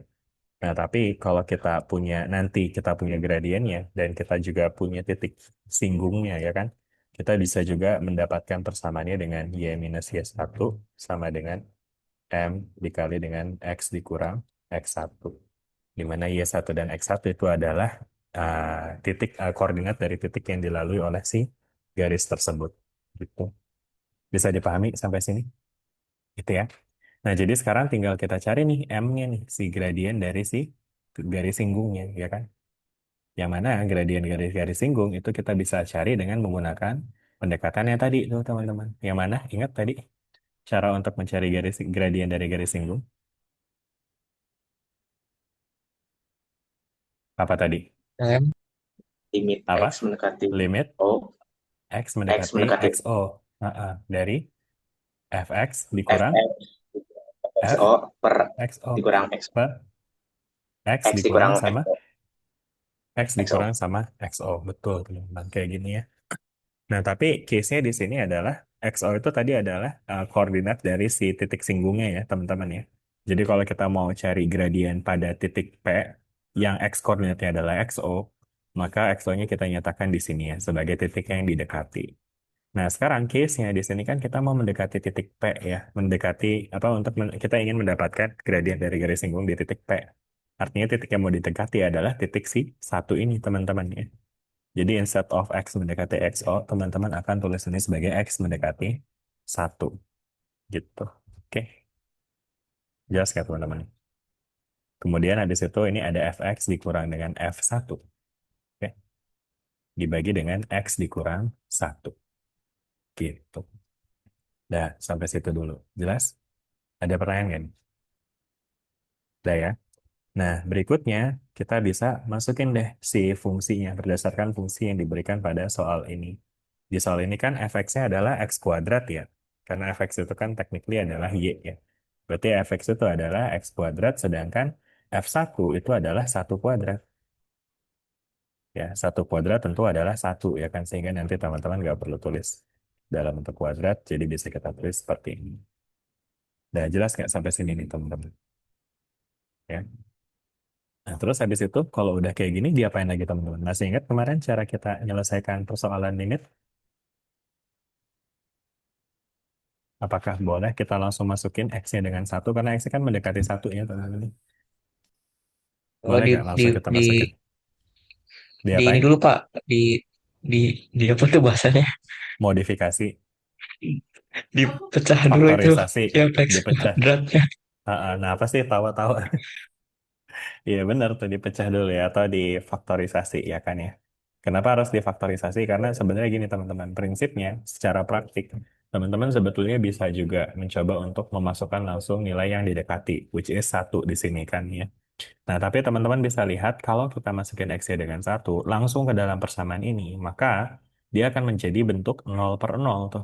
[SPEAKER 1] Nah, tapi kalau kita punya nanti kita punya gradiennya dan kita juga punya titik singgungnya ya kan, kita bisa juga mendapatkan persamaannya dengan y minus y1 sama dengan m dikali dengan x dikurang x1, di mana y1 dan x1 itu adalah titik koordinat dari titik yang dilalui oleh si garis tersebut. Gitu. Bisa dipahami sampai sini? Itu ya. Nah, jadi sekarang tinggal kita cari nih M-nya nih, si gradien dari si garis singgungnya, ya kan? Yang mana gradien garis-garis singgung itu kita bisa cari dengan menggunakan pendekatannya tadi tuh teman-teman. Yang mana? Ingat tadi cara untuk mencari gradien dari garis singgung apa tadi?
[SPEAKER 3] M limit
[SPEAKER 1] Apa?
[SPEAKER 3] X mendekati
[SPEAKER 1] Limit
[SPEAKER 3] O,
[SPEAKER 1] X
[SPEAKER 3] X
[SPEAKER 1] mendekati
[SPEAKER 3] mendekati
[SPEAKER 1] XO. Dari fx dikurang
[SPEAKER 3] fx
[SPEAKER 1] f
[SPEAKER 3] XO per
[SPEAKER 1] xo
[SPEAKER 3] dikurang X,
[SPEAKER 1] per x
[SPEAKER 3] X
[SPEAKER 1] dikurang
[SPEAKER 3] dikurang
[SPEAKER 1] sama
[SPEAKER 3] XO,
[SPEAKER 1] x dikurang
[SPEAKER 3] XO.
[SPEAKER 1] sama xo. Betul, teman-teman. Kayak gini ya. Nah, tapi case-nya di sini adalah XO itu tadi adalah koordinat dari si titik singgungnya ya, teman-teman ya. Jadi kalau kita mau cari gradien pada titik P yang X koordinatnya adalah XO, maka XO-nya kita nyatakan di sini ya, sebagai titik yang didekati. Nah, sekarang case-nya di sini kan kita mau mendekati titik P ya, mendekati apa untuk kita ingin mendapatkan gradien dari garis singgung di titik P. Artinya titik yang mau didekati adalah titik si satu ini, teman-teman ya. Jadi instead of X mendekati XO, teman-teman akan tulis ini sebagai X mendekati 1. Gitu. Oke, jelas ya teman-teman? Kemudian di situ ini ada Fx dikurang dengan F1. Oke, dibagi dengan X dikurang 1. Gitu. Dah, sampai situ dulu. Jelas? Ada pertanyaan kan? Udah ya? Nah, berikutnya kita bisa masukin deh si fungsinya berdasarkan fungsi yang diberikan pada soal ini. Di soal ini kan fx-nya adalah x kuadrat ya. Karena fx itu kan technically adalah y ya. Berarti fx itu adalah x kuadrat, sedangkan f1 itu adalah 1 kuadrat. Ya, 1 kuadrat tentu adalah 1 ya kan, sehingga nanti teman-teman nggak perlu tulis dalam bentuk kuadrat, jadi bisa kita tulis seperti ini. Udah jelas nggak sampai sini nih teman-teman? Ya. Nah, terus habis itu kalau udah kayak gini diapain lagi teman-teman? Masih ingat kemarin cara kita menyelesaikan persoalan limit? Apakah boleh kita langsung masukin x-nya dengan 1? Karena x kan mendekati 1 ya teman-teman.
[SPEAKER 3] Oh,
[SPEAKER 1] Boleh nggak langsung kita
[SPEAKER 3] di
[SPEAKER 1] masukin?
[SPEAKER 3] di ini
[SPEAKER 1] Diapain?
[SPEAKER 3] dulu Pak, di di apa tuh bahasanya?
[SPEAKER 1] Modifikasi,
[SPEAKER 3] Dipecah dulu itu
[SPEAKER 1] faktorisasi,
[SPEAKER 3] yang X
[SPEAKER 1] dipecah.
[SPEAKER 3] kuadratnya.
[SPEAKER 1] Nah, apa sih tawa-tawa? Iya benar tuh dipecah dulu ya atau difaktorisasi ya kan ya. Kenapa harus difaktorisasi? Karena sebenarnya gini teman-teman, prinsipnya secara praktik teman-teman sebetulnya bisa juga mencoba untuk memasukkan langsung nilai yang didekati, which is 1 di sini kan ya. Nah, tapi teman-teman bisa lihat kalau kita masukin X-nya dengan 1 langsung ke dalam persamaan ini, maka dia akan menjadi bentuk 0/0 tuh,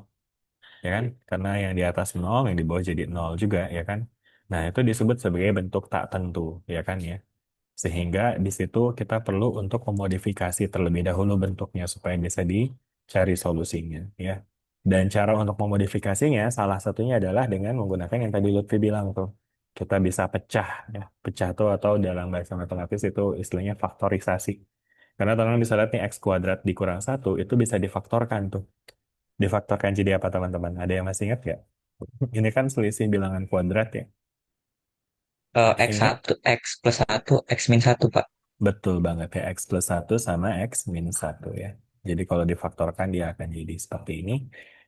[SPEAKER 1] ya kan? Karena yang di atas 0, yang di bawah jadi 0 juga, ya kan? Nah, itu disebut sebagai bentuk tak tentu, ya kan ya? Sehingga di situ kita perlu untuk memodifikasi terlebih dahulu bentuknya supaya bisa dicari solusinya, ya. Dan cara untuk memodifikasinya salah satunya adalah dengan menggunakan yang tadi Lutfi bilang tuh. Kita bisa pecah, ya. Pecah tuh atau dalam bahasa matematis itu istilahnya faktorisasi. Karena teman-teman bisa lihat nih x kuadrat dikurang 1 itu bisa difaktorkan tuh. Difaktorkan jadi apa teman-teman? Ada yang masih ingat nggak? Ini kan selisih bilangan kuadrat ya.
[SPEAKER 3] X
[SPEAKER 1] Ingat?
[SPEAKER 3] satu X plus satu X min satu Pak.
[SPEAKER 1] Betul banget ya, X plus 1 sama X minus 1 ya. Jadi kalau difaktorkan dia akan jadi seperti ini.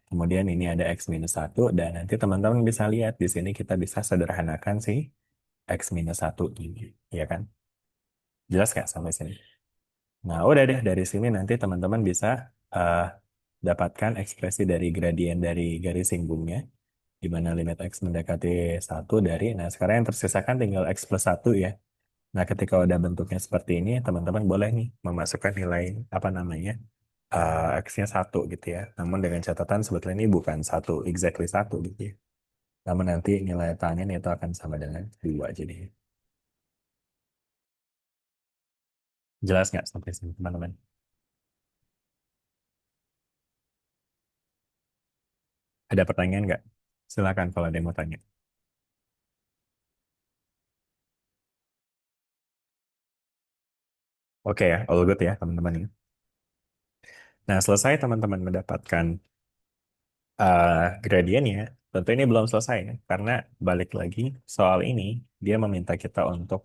[SPEAKER 1] Kemudian ini ada X minus 1 dan nanti teman-teman bisa lihat di sini kita bisa sederhanakan si X minus 1 ini. Ya kan? Jelas nggak sampai sini? Nah udah deh dari sini nanti teman-teman bisa eh, dapatkan ekspresi dari gradien dari garis singgungnya. Di mana limit X mendekati 1 dari, nah sekarang yang tersisakan tinggal X plus 1 ya. Nah, ketika udah bentuknya seperti ini, teman-teman boleh nih memasukkan nilai apa namanya X-nya 1 gitu ya. Namun dengan catatan sebetulnya ini bukan satu, exactly 1 gitu ya. Namun nanti nilai tangen itu akan sama dengan 2 jadi. Jelas nggak sampai sini teman-teman? Ada pertanyaan nggak? Silakan kalau ada yang mau tanya. Oke ya, all good ya teman-teman ya. Nah, selesai teman-teman mendapatkan gradiennya, tentu ini belum selesai ya, karena balik lagi soal ini dia meminta kita untuk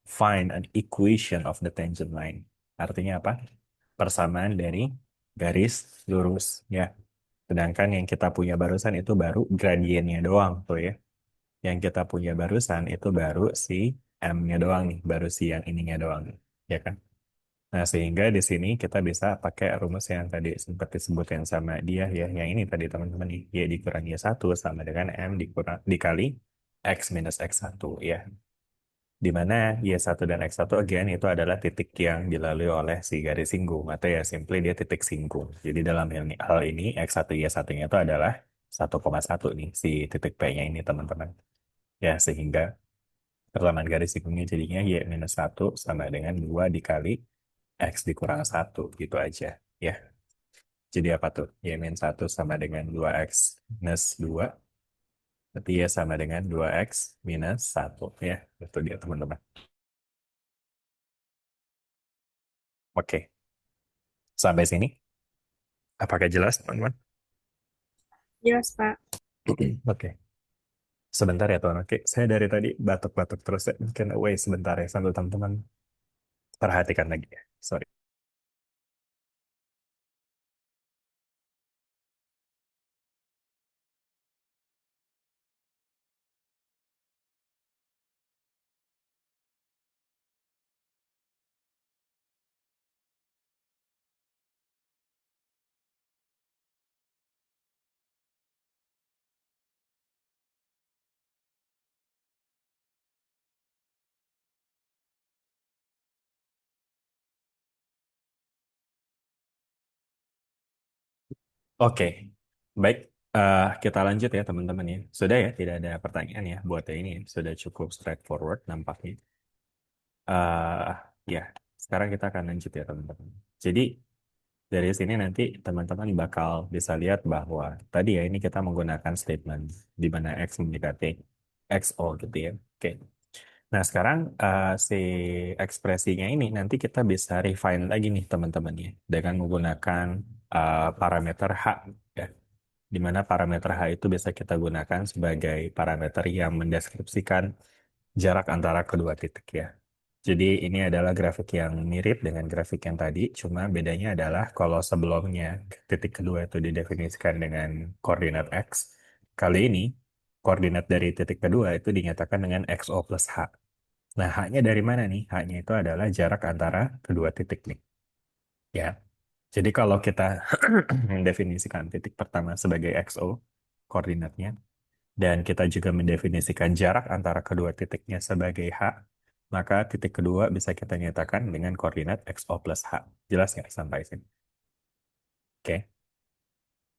[SPEAKER 1] find an equation of the tangent line. Artinya apa? Persamaan dari garis lurus ya. Sedangkan yang kita punya barusan itu baru gradiennya doang tuh ya. Yang kita punya barusan itu baru si M-nya doang nih, baru si yang ininya doang nih, ya kan? Nah, sehingga di sini kita bisa pakai rumus yang tadi sempat disebutkan sama dia ya, yang ini tadi teman-teman nih, Y dikurangi Y1 sama dengan M dikali X minus X1 ya. Di mana Y1 dan X1 again itu adalah titik yang dilalui oleh si garis singgung atau ya simply dia titik singgung. Jadi dalam hal ini X1 Y1-nya itu adalah 1,1 nih si titik P-nya ini teman-teman. Ya, sehingga persamaan garis singgungnya jadinya Y minus 1 sama dengan 2 dikali X dikurang 1 gitu aja ya. Jadi apa tuh? Y min 1 sama dengan 2X minus 2. Berarti Y sama dengan 2X minus 1 ya. Itu dia teman-teman. Oke, sampai sini. Apakah jelas teman-teman?
[SPEAKER 2] Jelas, Pak.
[SPEAKER 1] Oke, sebentar ya teman. Oke, saya dari tadi batuk-batuk terus ya. Mungkin away sebentar ya sambil teman-teman perhatikan lagi ya. Sorry. Oke, baik. Kita lanjut ya teman-teman ya. Sudah ya, tidak ada pertanyaan ya buat yang ini. Sudah cukup straightforward nampaknya. eh ya, sekarang kita akan lanjut ya teman-teman. Jadi dari sini nanti teman-teman bakal bisa lihat bahwa tadi ya ini kita menggunakan statement di mana X mendekati XO gitu ya. Oke. Nah sekarang si ekspresinya ini nanti kita bisa refine lagi nih teman-teman ya dengan menggunakan parameter H ya. Di mana parameter H itu bisa kita gunakan sebagai parameter yang mendeskripsikan jarak antara kedua titik ya. Jadi ini adalah grafik yang mirip dengan grafik yang tadi, cuma bedanya adalah kalau sebelumnya titik kedua itu didefinisikan dengan koordinat X, kali ini koordinat dari titik kedua itu dinyatakan dengan XO plus H. Nah, H-nya dari mana nih? H-nya itu adalah jarak antara kedua titik nih. Ya, jadi kalau kita mendefinisikan titik pertama sebagai XO, koordinatnya, dan kita juga mendefinisikan jarak antara kedua titiknya sebagai H, maka titik kedua bisa kita nyatakan dengan koordinat XO plus H. Jelas nggak sampai sini? Oke.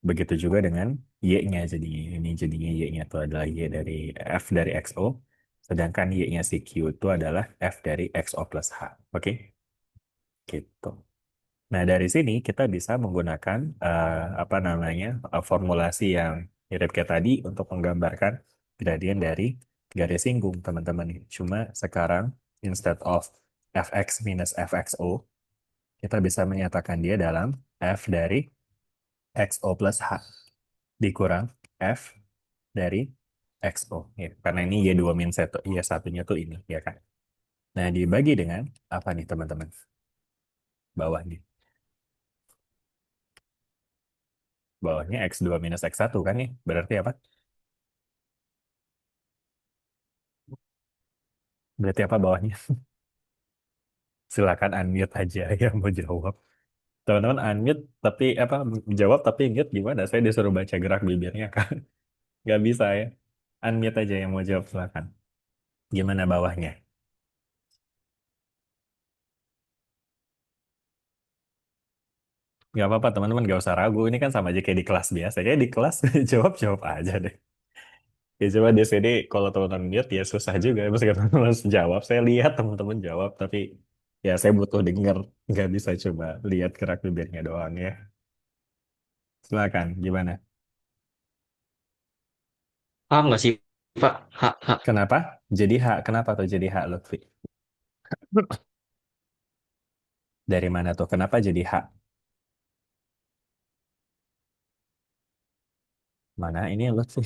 [SPEAKER 1] Begitu juga dengan Y-nya. Jadi ini jadinya Y-nya itu adalah Y dari F dari XO, sedangkan Y-nya si Q itu adalah F dari XO plus H. Oke? Gitu. Nah, dari sini kita bisa menggunakan apa namanya formulasi yang mirip kayak tadi untuk menggambarkan gradien dari garis singgung, teman-teman. Cuma sekarang instead of fx minus fxo, kita bisa menyatakan dia dalam f dari xo plus h dikurang f dari xo. Ya, karena ini y2 min 1, y1-nya tuh ini, ya kan? Nah, dibagi dengan apa nih, teman-teman? Bawahnya. Bawahnya X2 minus X1 kan nih. Berarti apa? Berarti apa bawahnya? Silakan unmute aja yang mau jawab. Teman-teman unmute tapi apa jawab tapi mute gimana? Saya disuruh baca gerak bibirnya kan. Nggak bisa ya. Unmute aja yang mau jawab silakan. Gimana bawahnya? Nggak apa-apa teman-teman nggak usah ragu. Ini kan sama aja kayak di kelas biasa. Kayak di kelas jawab-jawab aja deh. Ya coba di sini kalau teman-teman mute ya susah juga. Meskipun teman-teman jawab. Saya lihat teman-teman jawab tapi ya saya butuh denger. Nggak bisa coba lihat gerak bibirnya doang ya. Silakan, gimana?
[SPEAKER 3] Paham nggak sih, Pak? Hak, hak.
[SPEAKER 1] Kenapa? Jadi hak. Kenapa tuh jadi hak Lutfi? Dari mana tuh? Kenapa jadi hak? Mana ini Lutfi?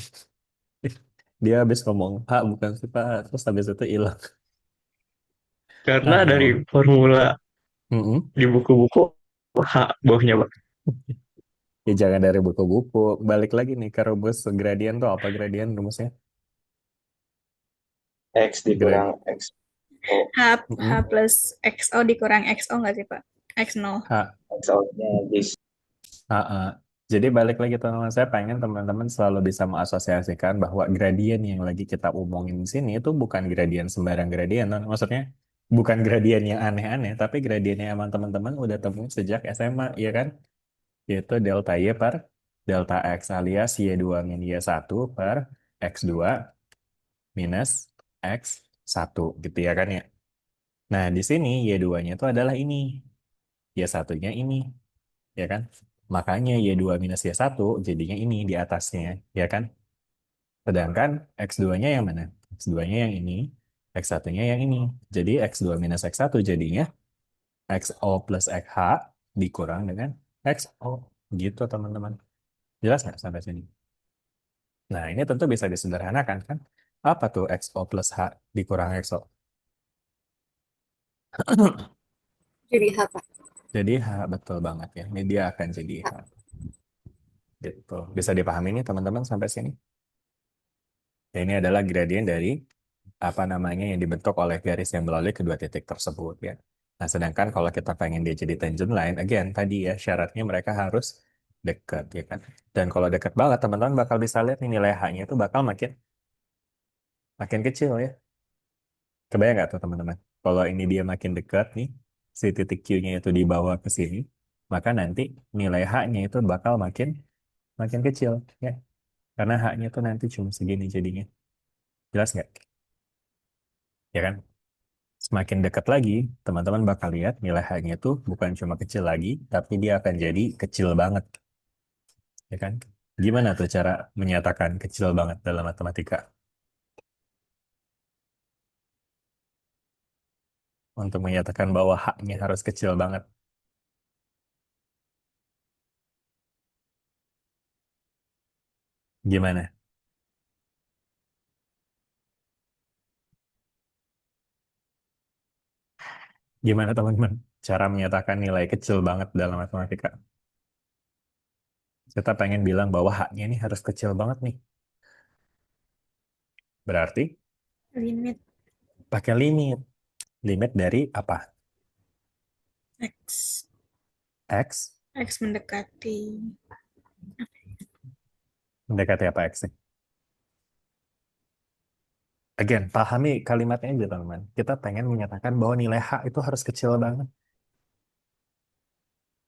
[SPEAKER 1] Dia habis ngomong hak bukan sih Pak. Terus habis itu hilang.
[SPEAKER 3] Karena
[SPEAKER 1] Ah,
[SPEAKER 3] dari
[SPEAKER 1] ngomong.
[SPEAKER 3] formula
[SPEAKER 1] Mm-mm.
[SPEAKER 3] di buku-buku, hak bawahnya, Pak.
[SPEAKER 1] Ya jangan dari buku-buku. Balik lagi nih ke rumus gradien tuh apa gradien rumusnya?
[SPEAKER 4] X
[SPEAKER 1] Grad.
[SPEAKER 4] dikurang X O
[SPEAKER 2] H
[SPEAKER 1] Mm-mm.
[SPEAKER 2] plus XO dikurang XO nggak sih, Pak? X0.
[SPEAKER 1] Hak.
[SPEAKER 4] X O-nya di
[SPEAKER 1] Ah, ah. Jadi balik lagi teman-teman, saya pengen teman-teman selalu bisa mengasosiasikan bahwa gradien yang lagi kita omongin di sini itu bukan gradien sembarang gradien. Maksudnya bukan gradien yang aneh-aneh, tapi gradien yang emang teman-teman udah temuin sejak SMA, ya kan? Yaitu delta Y per delta X alias Y2 min Y1 per X2 minus X1 gitu ya kan ya. Nah, di sini Y2-nya itu adalah ini, Y1-nya ini, ya kan? Makanya Y2 minus Y1 jadinya ini di atasnya, ya kan? Sedangkan X2-nya yang mana? X2-nya yang ini, X1-nya yang ini. Jadi X2 minus X1 jadinya XO plus XH dikurang dengan XO. Gitu teman-teman. Jelas nggak sampai sini? Nah, ini tentu bisa disederhanakan kan? Apa tuh XO plus H dikurang XO?
[SPEAKER 2] Jadi H, Pak.
[SPEAKER 1] Jadi H betul banget ya. Ini dia akan jadi H. Gitu. Bisa dipahami nih teman-teman sampai sini? Ya, ini adalah gradien dari apa namanya yang dibentuk oleh garis yang melalui kedua titik tersebut ya. Nah, sedangkan kalau kita pengen dia jadi tangent line, again tadi ya syaratnya mereka harus dekat ya kan. Dan kalau dekat banget teman-teman bakal bisa lihat nih nilai H-nya itu bakal makin makin kecil ya. Kebayang nggak tuh teman-teman? Kalau ini dia makin dekat nih, si titik Q-nya itu dibawa ke sini, maka nanti nilai H-nya itu bakal makin makin kecil ya. Karena H-nya tuh nanti cuma segini jadinya. Jelas nggak? Ya kan? Semakin dekat lagi, teman-teman bakal lihat nilai H-nya tuh bukan cuma kecil lagi, tapi dia akan jadi kecil banget. Ya kan? Gimana tuh cara menyatakan kecil banget dalam matematika? Untuk menyatakan bahwa H-nya harus kecil banget. Gimana? Gimana teman-teman? Cara menyatakan nilai kecil banget dalam matematika. Kita pengen bilang bahwa H-nya ini harus kecil banget nih. Berarti
[SPEAKER 2] Limit
[SPEAKER 1] pakai limit. Limit dari apa?
[SPEAKER 2] X.
[SPEAKER 1] X.
[SPEAKER 2] X mendekati.
[SPEAKER 1] Mendekati apa X? Again, pahami kalimatnya aja teman-teman. Kita pengen menyatakan bahwa nilai H itu harus kecil banget.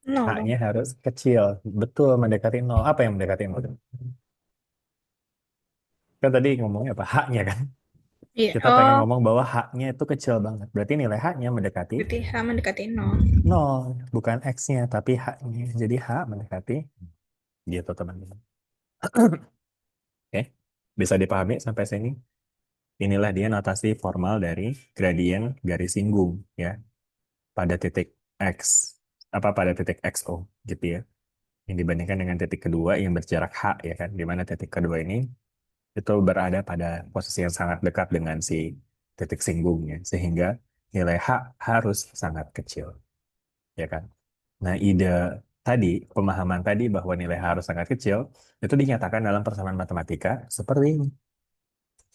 [SPEAKER 2] Nol dong.
[SPEAKER 1] H-nya harus kecil. Betul, mendekati nol. Apa yang mendekati nol? Kan tadi ngomongnya apa? H-nya kan?
[SPEAKER 2] Iya.
[SPEAKER 1] Kita pengen
[SPEAKER 2] Oh,
[SPEAKER 1] ngomong bahwa H-nya itu kecil banget. Berarti nilai H-nya mendekati
[SPEAKER 2] berarti H mendekati nol.
[SPEAKER 1] nol. Bukan X-nya, tapi H-nya. Jadi H mendekati gitu teman-teman. Oke, bisa dipahami sampai sini? Inilah dia notasi formal dari gradien garis singgung ya pada titik X apa pada titik XO gitu ya. Yang dibandingkan dengan titik kedua yang berjarak H ya kan, di mana titik kedua ini itu berada pada posisi yang sangat dekat dengan si titik singgungnya sehingga nilai H harus sangat kecil ya kan. Nah, ide tadi, pemahaman tadi bahwa nilai H harus sangat kecil itu dinyatakan dalam persamaan matematika seperti ini.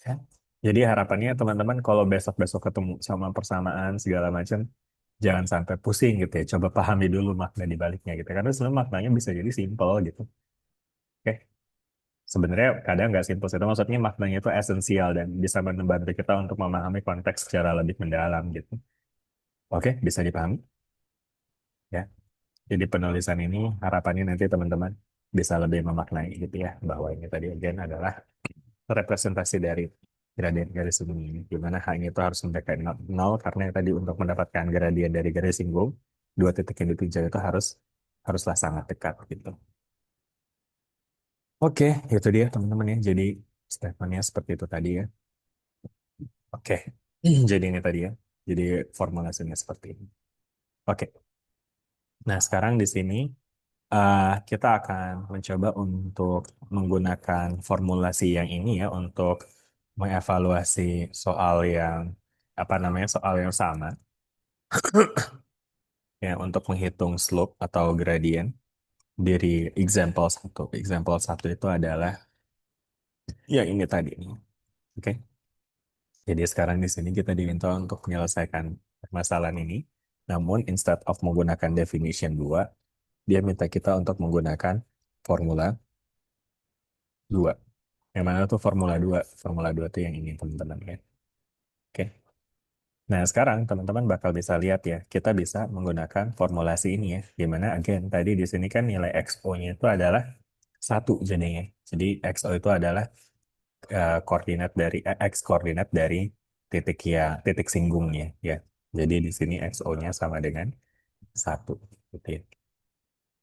[SPEAKER 1] Ya. Jadi harapannya teman-teman kalau besok-besok ketemu sama persamaan segala macam, jangan sampai pusing gitu ya. Coba pahami dulu makna di baliknya gitu. Karena sebenarnya maknanya bisa jadi simple gitu. Oke. Sebenarnya kadang nggak simpel itu. Maksudnya maknanya itu esensial dan bisa membantu kita untuk memahami konteks secara lebih mendalam gitu. Oke, bisa dipahami ya. Jadi penulisan ini harapannya nanti teman-teman bisa lebih memaknai gitu ya. Bahwa ini tadi again adalah representasi dari gradien garis singgung ini, di mana hanya itu harus mendekati nol karena tadi untuk mendapatkan gradien dari garis singgung, dua titik yang ditunjuk itu haruslah sangat dekat gitu. Oke, itu dia teman-teman ya. Jadi statementnya seperti itu tadi ya. Oke, jadi ini tadi ya. Jadi formulasinya seperti ini. Oke, nah sekarang di sini kita akan mencoba untuk menggunakan formulasi yang ini ya untuk mengevaluasi soal yang apa namanya soal yang sama ya untuk menghitung slope atau gradient dari example satu. Example satu itu adalah ya ini tadi nih. Oke. Jadi sekarang di sini kita diminta untuk menyelesaikan permasalahan ini. Namun instead of menggunakan definition 2, dia minta kita untuk menggunakan formula 2. Yang mana tuh formula 2? Formula 2 itu yang ini teman-teman ya. Oke. Nah, sekarang teman-teman bakal bisa lihat ya, kita bisa menggunakan formulasi ini ya. Di mana again tadi di sini kan nilai XO-nya itu adalah satu jadinya. Jadi XO itu adalah koordinat dari X koordinat dari titik ya, titik singgungnya ya. Jadi di sini XO-nya sama dengan satu gitu ya.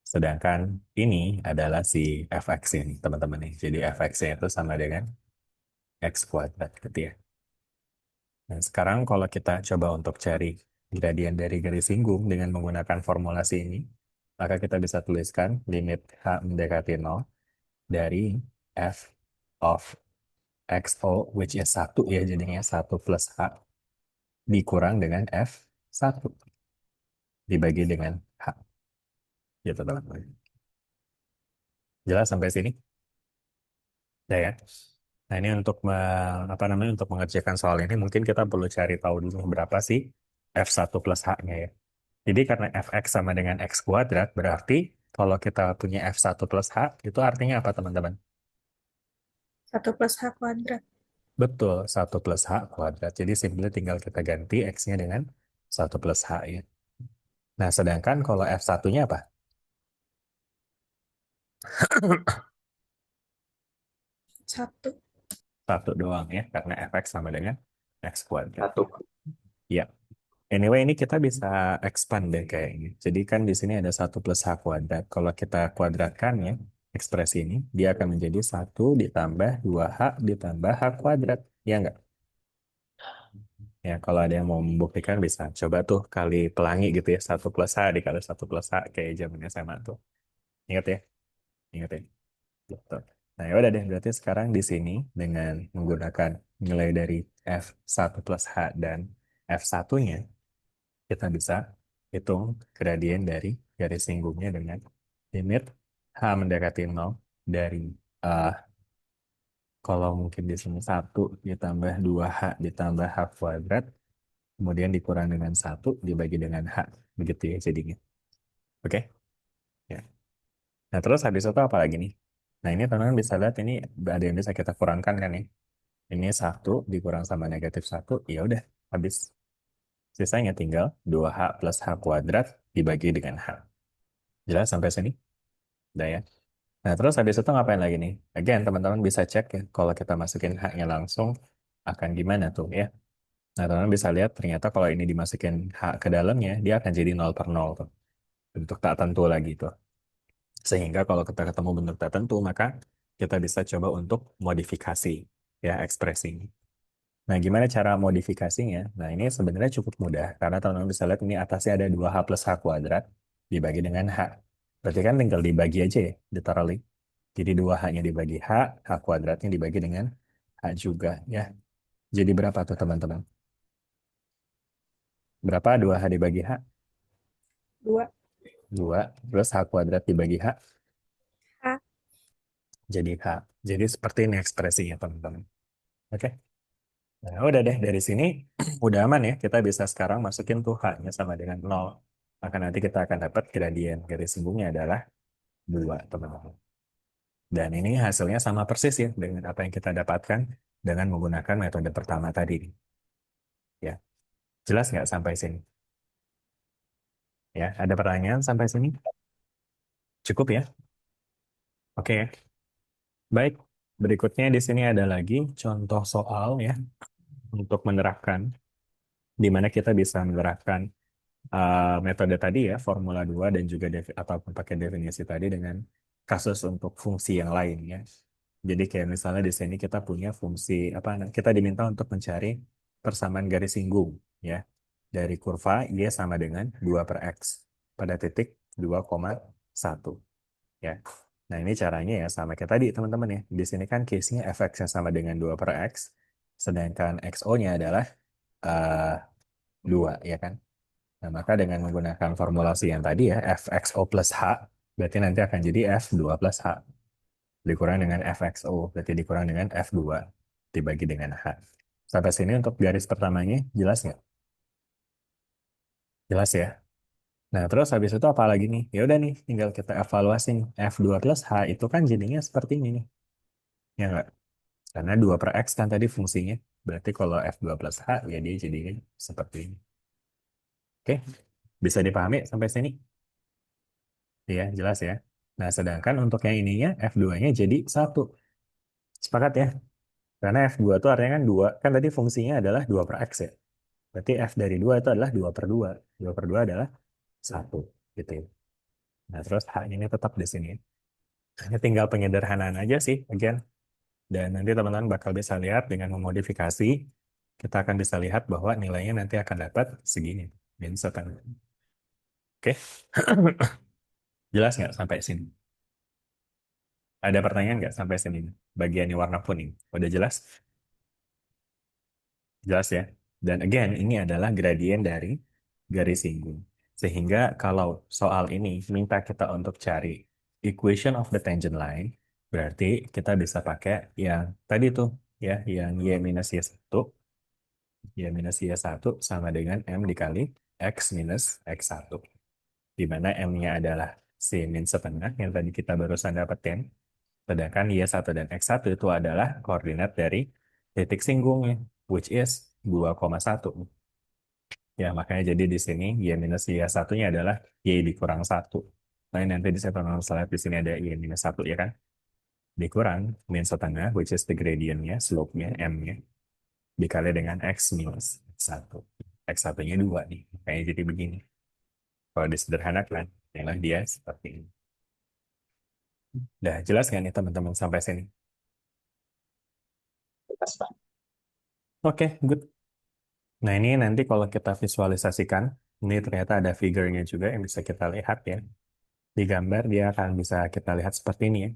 [SPEAKER 1] Sedangkan ini adalah si fx ini teman-teman nih. Jadi fx-nya itu sama dengan x kuadrat gitu ya. Nah, sekarang kalau kita coba untuk cari gradien dari garis singgung dengan menggunakan formulasi ini, maka kita bisa tuliskan limit H mendekati 0 dari f of xo, which is 1 ya, jadinya 1 plus H dikurang dengan f1 dibagi dengan H. Gitu teman-teman. Jelas sampai sini? Ya ya. Nah, ini untuk apa namanya untuk mengerjakan soal ini mungkin kita perlu cari tahu dulu berapa sih f1 plus H-nya ya. Jadi karena fx sama dengan x kuadrat, berarti kalau kita punya f1 plus h, itu artinya apa teman-teman?
[SPEAKER 2] 1 plus H kuadrat.
[SPEAKER 1] Betul, 1 plus h kuadrat. Jadi simpelnya tinggal kita ganti x-nya dengan 1 plus h ya. Nah, sedangkan kalau f1-nya apa?
[SPEAKER 2] 1.
[SPEAKER 1] Satu doang ya, karena fx sama dengan x kuadrat.
[SPEAKER 4] Satu.
[SPEAKER 1] Ya, anyway ini kita bisa expand deh kayaknya. Jadi kan di sini ada 1 plus h kuadrat. Kalau kita kuadratkan ya, ekspresi ini, dia akan menjadi 1 ditambah 2h ditambah h kuadrat. Ya enggak? Ya, kalau ada yang mau membuktikan bisa coba tuh kali pelangi gitu ya, 1 plus h dikali 1 plus h kayak zaman SMA tuh. Ingat ya? Ingat ya? Gitu. Nah, ya udah deh, berarti sekarang di sini dengan menggunakan nilai dari f1 plus h dan f1-nya, kita bisa hitung gradien dari garis singgungnya dengan limit h mendekati 0 dari eh, kalau mungkin di sini 1 ditambah 2h ditambah h kuadrat, kemudian dikurang dengan 1 dibagi dengan h. Begitu ya jadinya. Oke? Ya. Nah, terus habis itu apa lagi nih? Nah, ini teman-teman bisa lihat ini ada yang bisa kita kurangkan kan nih. Ini 1 dikurang sama -1, ya udah habis. Sisanya tinggal 2h plus h kuadrat dibagi dengan h. Jelas sampai sini? Udah ya. Nah, terus habis itu ngapain lagi nih? Again, teman-teman bisa cek ya, kalau kita masukin h-nya langsung, akan gimana tuh ya. Nah, teman-teman bisa lihat ternyata kalau ini dimasukin h ke dalamnya, dia akan jadi 0/0 tuh. Bentuk tak tentu lagi tuh. Sehingga kalau kita ketemu bentuk tak tentu, maka kita bisa coba untuk modifikasi ya ekspresi. Nah, gimana cara modifikasinya? Nah, ini sebenarnya cukup mudah karena teman-teman bisa lihat ini atasnya ada 2h plus h kuadrat dibagi dengan h. Berarti kan tinggal dibagi aja ya, literally. Jadi 2h-nya dibagi h kuadratnya dibagi dengan h juga ya. Jadi berapa tuh teman-teman? Berapa 2h dibagi h?
[SPEAKER 2] 2.
[SPEAKER 1] 2 plus h kuadrat dibagi h
[SPEAKER 2] H.
[SPEAKER 1] jadi h. Jadi seperti ini ekspresinya teman-teman. Oke. Nah, udah deh dari sini udah aman ya. Kita bisa sekarang masukin tuh h-nya sama dengan 0. Maka nanti kita akan dapat gradien garis singgungnya adalah 2, teman-teman. Dan ini hasilnya sama persis ya dengan apa yang kita dapatkan dengan menggunakan metode pertama tadi. Ya, jelas nggak sampai sini? Ya, ada pertanyaan sampai sini? Cukup ya? Oke ya. Baik, berikutnya di sini ada lagi contoh soal ya untuk menerapkan di mana kita bisa menerapkan metode tadi ya, formula 2 dan juga ataupun pakai definisi tadi dengan kasus untuk fungsi yang lain ya. Jadi kayak misalnya di sini kita punya fungsi apa kita diminta untuk mencari persamaan garis singgung ya dari kurva y sama dengan 2 per x pada titik 2,1 ya. Nah, ini caranya ya sama kayak tadi teman-teman ya. Di sini kan case-nya fx-nya sama dengan 2 per x sedangkan xo-nya adalah uh, 2 ya kan. Nah, maka dengan menggunakan formulasi yang tadi ya, fxo plus h, berarti nanti akan jadi f2 plus h. Dikurang dengan fxo, berarti dikurang dengan f2 dibagi dengan h. Sampai sini untuk garis pertamanya, jelas nggak? Jelas ya? Nah, terus habis itu apa lagi nih? Ya udah nih, tinggal kita evaluasi nih. F2 plus h itu kan jadinya seperti ini nih. Ya nggak? Karena 2 per x kan tadi fungsinya. Berarti kalau F2 plus h, ya dia jadinya seperti ini. Oke? Bisa dipahami sampai sini? Iya, jelas ya. Nah, sedangkan untuk yang ininya F2-nya jadi 1. Sepakat ya? Karena F2 itu artinya kan 2. Kan tadi fungsinya adalah 2 per X ya. Berarti F dari 2 itu adalah 2 per 2. 2 per 2 adalah 1. Gitu ya. Nah, terus H ini tetap di sini. Hanya tinggal penyederhanaan aja sih, again. Dan nanti teman-teman bakal bisa lihat dengan memodifikasi, kita akan bisa lihat bahwa nilainya nanti akan dapat segini. Misalkan. Oke? Jelas nggak sampai sini? Ada pertanyaan nggak sampai sini? Bagian yang warna kuning. Udah jelas? Jelas ya. Dan again, ini adalah gradien dari garis singgung. Sehingga kalau soal ini minta kita untuk cari equation of the tangent line, berarti kita bisa pakai yang tadi tuh, ya, yang y minus y1, y minus y1 sama dengan m dikali x minus x1. Di mana m-nya adalah c min setengah yang tadi kita barusan dapetin. Sedangkan y1 dan x1 itu adalah koordinat dari titik singgungnya, which is 2,1. Ya, makanya jadi di sini y minus y1-nya adalah y dikurang 1. Nah, nanti di saya pernah lihat di sini ada y minus 1 ya kan? dikurang min setengah, which is the gradientnya, slope-nya, M-nya, dikali dengan X minus 1. X1-nya 2 nih. Kayak jadi begini. Kalau disederhanakan, inilah dia seperti ini. Udah jelas nggak nih teman-teman sampai sini?
[SPEAKER 4] Pas, Pak.
[SPEAKER 1] Oke, good. Nah ini nanti kalau kita visualisasikan, ini ternyata ada figurnya juga yang bisa kita lihat ya. Di gambar dia akan bisa kita lihat seperti ini ya.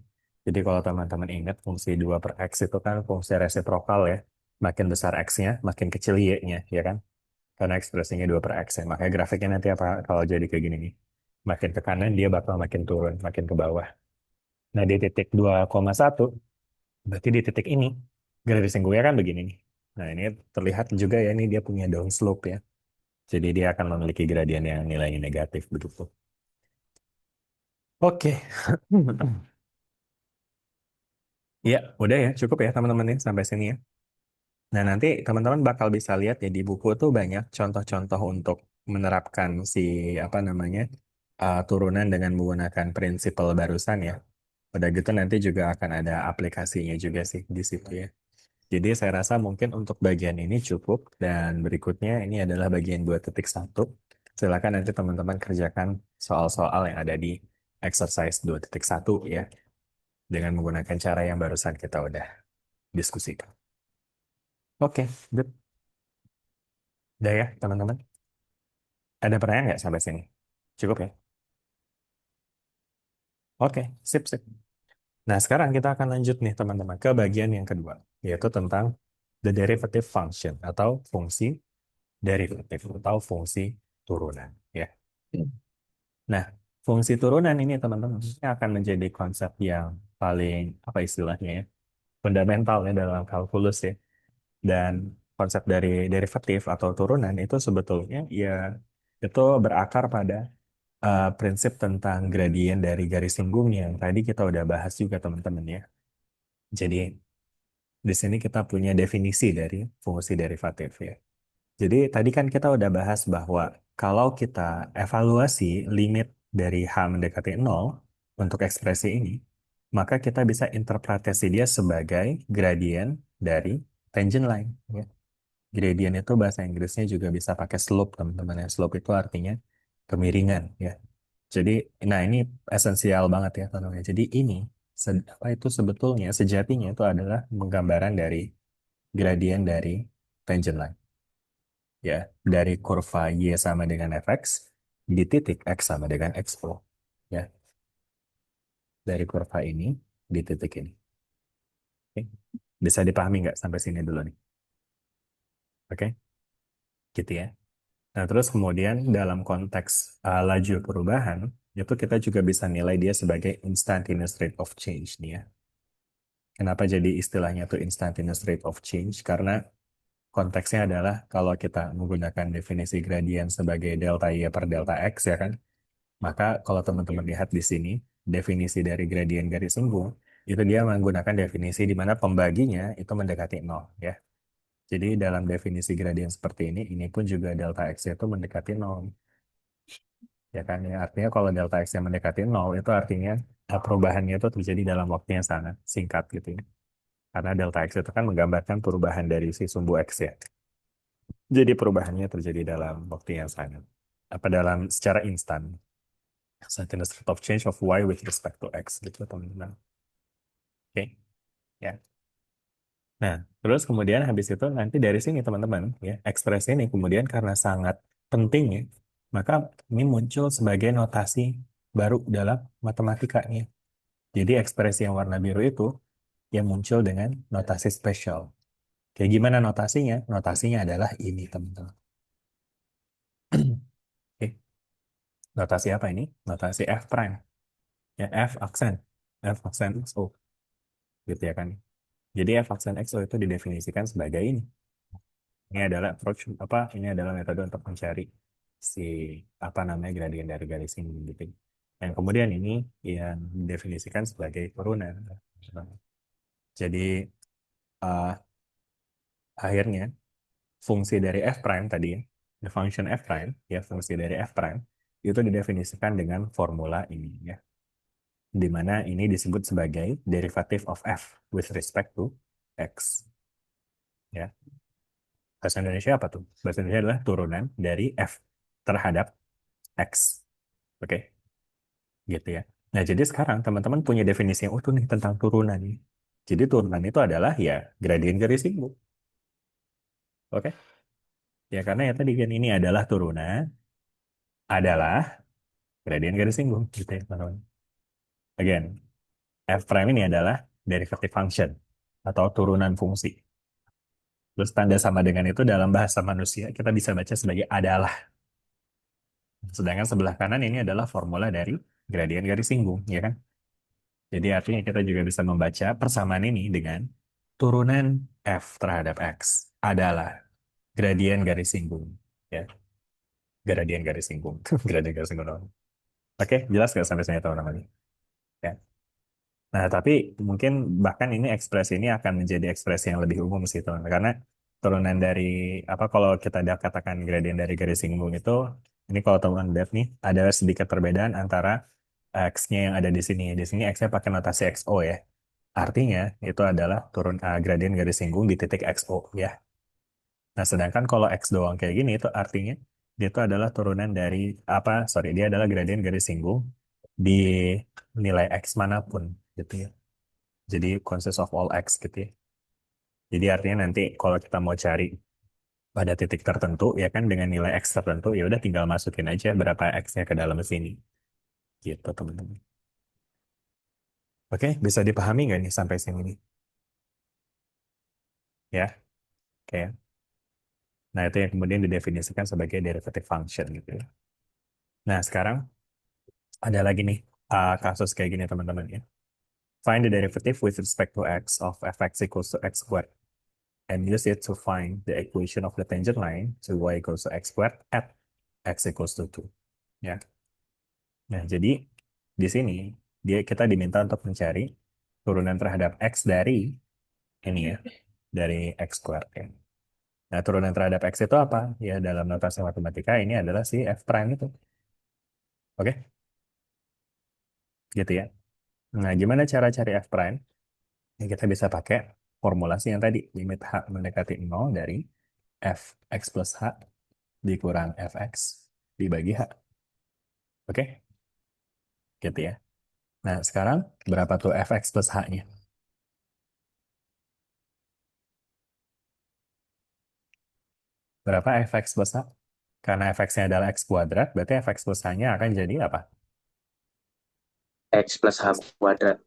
[SPEAKER 1] Jadi kalau teman-teman ingat fungsi 2 per X itu kan fungsi resiprokal ya. Makin besar X-nya, makin kecil Y-nya, ya kan? Karena ekspresinya 2 per X ya. Makanya grafiknya nanti apa kalau jadi kayak gini nih. Makin ke kanan dia bakal makin turun, makin ke bawah. Nah di titik 2,1, berarti di titik ini, garis singgungnya kan begini nih. Nah ini terlihat juga ya, ini dia punya downslope ya. Jadi dia akan memiliki gradien yang nilainya negatif begitu. Oke. Ya, udah ya, cukup ya teman-teman ya sampai sini ya. Nah, nanti teman-teman bakal bisa lihat ya di buku tuh banyak contoh-contoh untuk menerapkan si apa namanya turunan dengan menggunakan prinsipal barusan ya. Udah gitu nanti juga akan ada aplikasinya juga sih di situ ya. Jadi saya rasa mungkin untuk bagian ini cukup dan berikutnya ini adalah bagian 2.1. Silakan nanti teman-teman kerjakan soal-soal yang ada di exercise 2.1 ya dengan menggunakan cara yang barusan kita udah diskusikan. Oke, good. Udah ya teman-teman. Ada pertanyaan nggak sampai sini? Cukup ya? Oke, sip, sip. Nah, sekarang kita akan lanjut nih teman-teman ke bagian yang kedua, yaitu tentang the derivative function atau fungsi derivatif atau fungsi turunan. Ya. Nah, fungsi turunan ini teman-teman ini akan menjadi konsep yang paling apa istilahnya ya, fundamental ya dalam kalkulus ya. Dan konsep dari derivatif atau turunan itu sebetulnya ya itu berakar pada prinsip tentang gradien dari garis singgung yang tadi kita udah bahas juga teman-teman ya. Jadi di sini kita punya definisi dari fungsi derivatif ya. Jadi tadi kan kita udah bahas bahwa kalau kita evaluasi limit dari H mendekati 0 untuk ekspresi ini, maka kita bisa interpretasi dia sebagai gradien dari tangent line. Ya. Gradient itu bahasa Inggrisnya juga bisa pakai slope teman-teman ya. Slope itu artinya kemiringan ya. Jadi, nah ini esensial banget ya teman-teman. Jadi ini apa itu sebetulnya sejatinya itu adalah penggambaran dari gradien dari tangent line ya dari kurva y sama dengan fx di titik x sama dengan xo ya dari kurva ini di titik ini. Oke. Bisa dipahami nggak sampai sini dulu nih? Oke, gitu ya. Nah, terus kemudian dalam konteks laju perubahan, itu kita juga bisa nilai dia sebagai instantaneous rate of change nih ya. Kenapa jadi istilahnya tuh instantaneous rate of change? Karena konteksnya adalah kalau kita menggunakan definisi gradien sebagai delta Y per delta X ya kan, maka kalau teman-teman lihat di sini, definisi dari gradien garis singgung, itu dia menggunakan definisi di mana pembaginya itu mendekati nol ya. Jadi dalam definisi gradien seperti ini pun juga delta X itu mendekati nol. Ya kan, ya artinya kalau delta X yang mendekati nol itu artinya perubahannya itu terjadi dalam waktu yang sangat singkat gitu ya. Karena delta X itu kan menggambarkan perubahan dari si sumbu X ya. Jadi perubahannya terjadi dalam waktu yang sangat apa dalam secara instan. Instantaneous rate of change of Y with respect to X gitu teman-teman. Oke, ya. Nah, terus kemudian habis itu nanti dari sini teman-teman ya ekspresi ini kemudian karena sangat penting ya, maka ini muncul sebagai notasi baru dalam matematika nih. Jadi ekspresi yang warna biru itu yang muncul dengan notasi spesial. Kayak gimana notasinya? Notasinya adalah ini teman-teman. Oke, notasi apa ini? Notasi F prime. Ya, F aksen. F aksen XO. Gitu ya kan. Jadi F aksen XO itu didefinisikan sebagai ini. Ini adalah approach apa? Ini adalah metode untuk mencari si apa namanya gradien dari garis ini gitu. Yang kemudian ini yang didefinisikan sebagai turunan. Jadi uh, akhirnya fungsi dari f prime tadi ya, the function f prime ya fungsi dari f prime itu didefinisikan dengan formula ini ya. di mana ini disebut sebagai derivative of f with respect to x. Ya, bahasa Indonesia apa tuh? Bahasa Indonesia adalah turunan dari f terhadap x. Oke, gitu ya. Nah, jadi sekarang teman-teman punya definisi yang utuh nih tentang turunan nih. Jadi turunan itu adalah ya gradien garis simbol. Oke, ya karena ya tadi kan ini adalah turunan, adalah gradien garis simbol, gitu ya teman-teman. Again, f prime ini adalah derivative function atau turunan fungsi. Terus tanda sama dengan itu dalam bahasa manusia kita bisa baca sebagai adalah. Sedangkan sebelah kanan ini adalah formula dari gradien garis simbol, ya kan? Jadi artinya kita juga bisa membaca persamaan ini dengan turunan f terhadap x adalah gradien garis simbol, ya. Gradien garis simbol, gradien garis simbol. Oke, jelas nggak sampai sini teman-teman? Ya. Nah, tapi mungkin bahkan ini ekspresi ini akan menjadi ekspresi yang lebih umum sih, teman. Karena turunan dari apa kalau kita katakan gradien dari garis simbol itu, ini kalau teman lihat nih ada sedikit perbedaan antara x-nya yang ada di sini. Di sini x-nya pakai notasi XO ya. Artinya itu adalah gradien garis simbol di titik XO ya. Nah, sedangkan kalau x doang kayak gini itu artinya dia itu adalah turunan dari apa? Sorry, dia adalah gradien garis simbol di nilai x manapun gitu ya. Jadi consist of all x gitu ya. Jadi artinya nanti kalau kita mau cari pada titik tertentu ya kan dengan nilai x tertentu ya udah tinggal masukin aja berapa x-nya ke dalam sini. Gitu teman-teman. Oke, bisa dipahami nggak nih sampai sini nih? Ya, oke. Nah, itu yang kemudian didefinisikan sebagai derivative function gitu ya. Nah, sekarang ada lagi nih kasus kayak gini teman-teman ya. Find the derivative with respect to x of fx equals to x squared and use it to find the equation of the tangent line to y equals to x squared at x equals to 2. Ya. Nah, jadi di sini kita diminta untuk mencari turunan terhadap x dari ini ya, dari x squared ya. Nah, turunan terhadap x itu apa? Ya, dalam notasi matematika ini adalah si f prime itu. Oke, gitu ya. Nah, gimana cara cari f prime? Ya, kita bisa pakai formulasi yang tadi, limit h mendekati 0 dari fx plus h dikurang fx dibagi h. Oke, gitu ya. Nah, sekarang berapa tuh fx plus h-nya? Berapa fx plus h? Karena fx-nya adalah x kuadrat, berarti fx plus h-nya akan jadi apa?
[SPEAKER 4] X plus H kuadrat.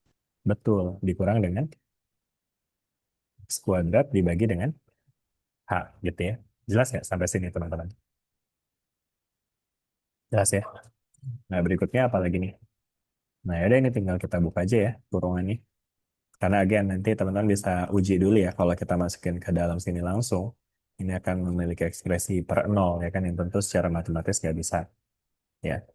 [SPEAKER 1] Betul, dikurang dengan x kuadrat dibagi dengan h, gitu ya. Jelas nggak sampai sini, teman-teman? Jelas ya? Nah, berikutnya apa lagi nih? Nah, yaudah ini tinggal kita buka aja ya kurungannya. Karena again, nanti teman-teman bisa uji dulu ya, kalau kita masukin ke dalam sini langsung, ini akan memiliki ekspresi per nol, ya kan, yang tentu secara matematis nggak bisa. Ya.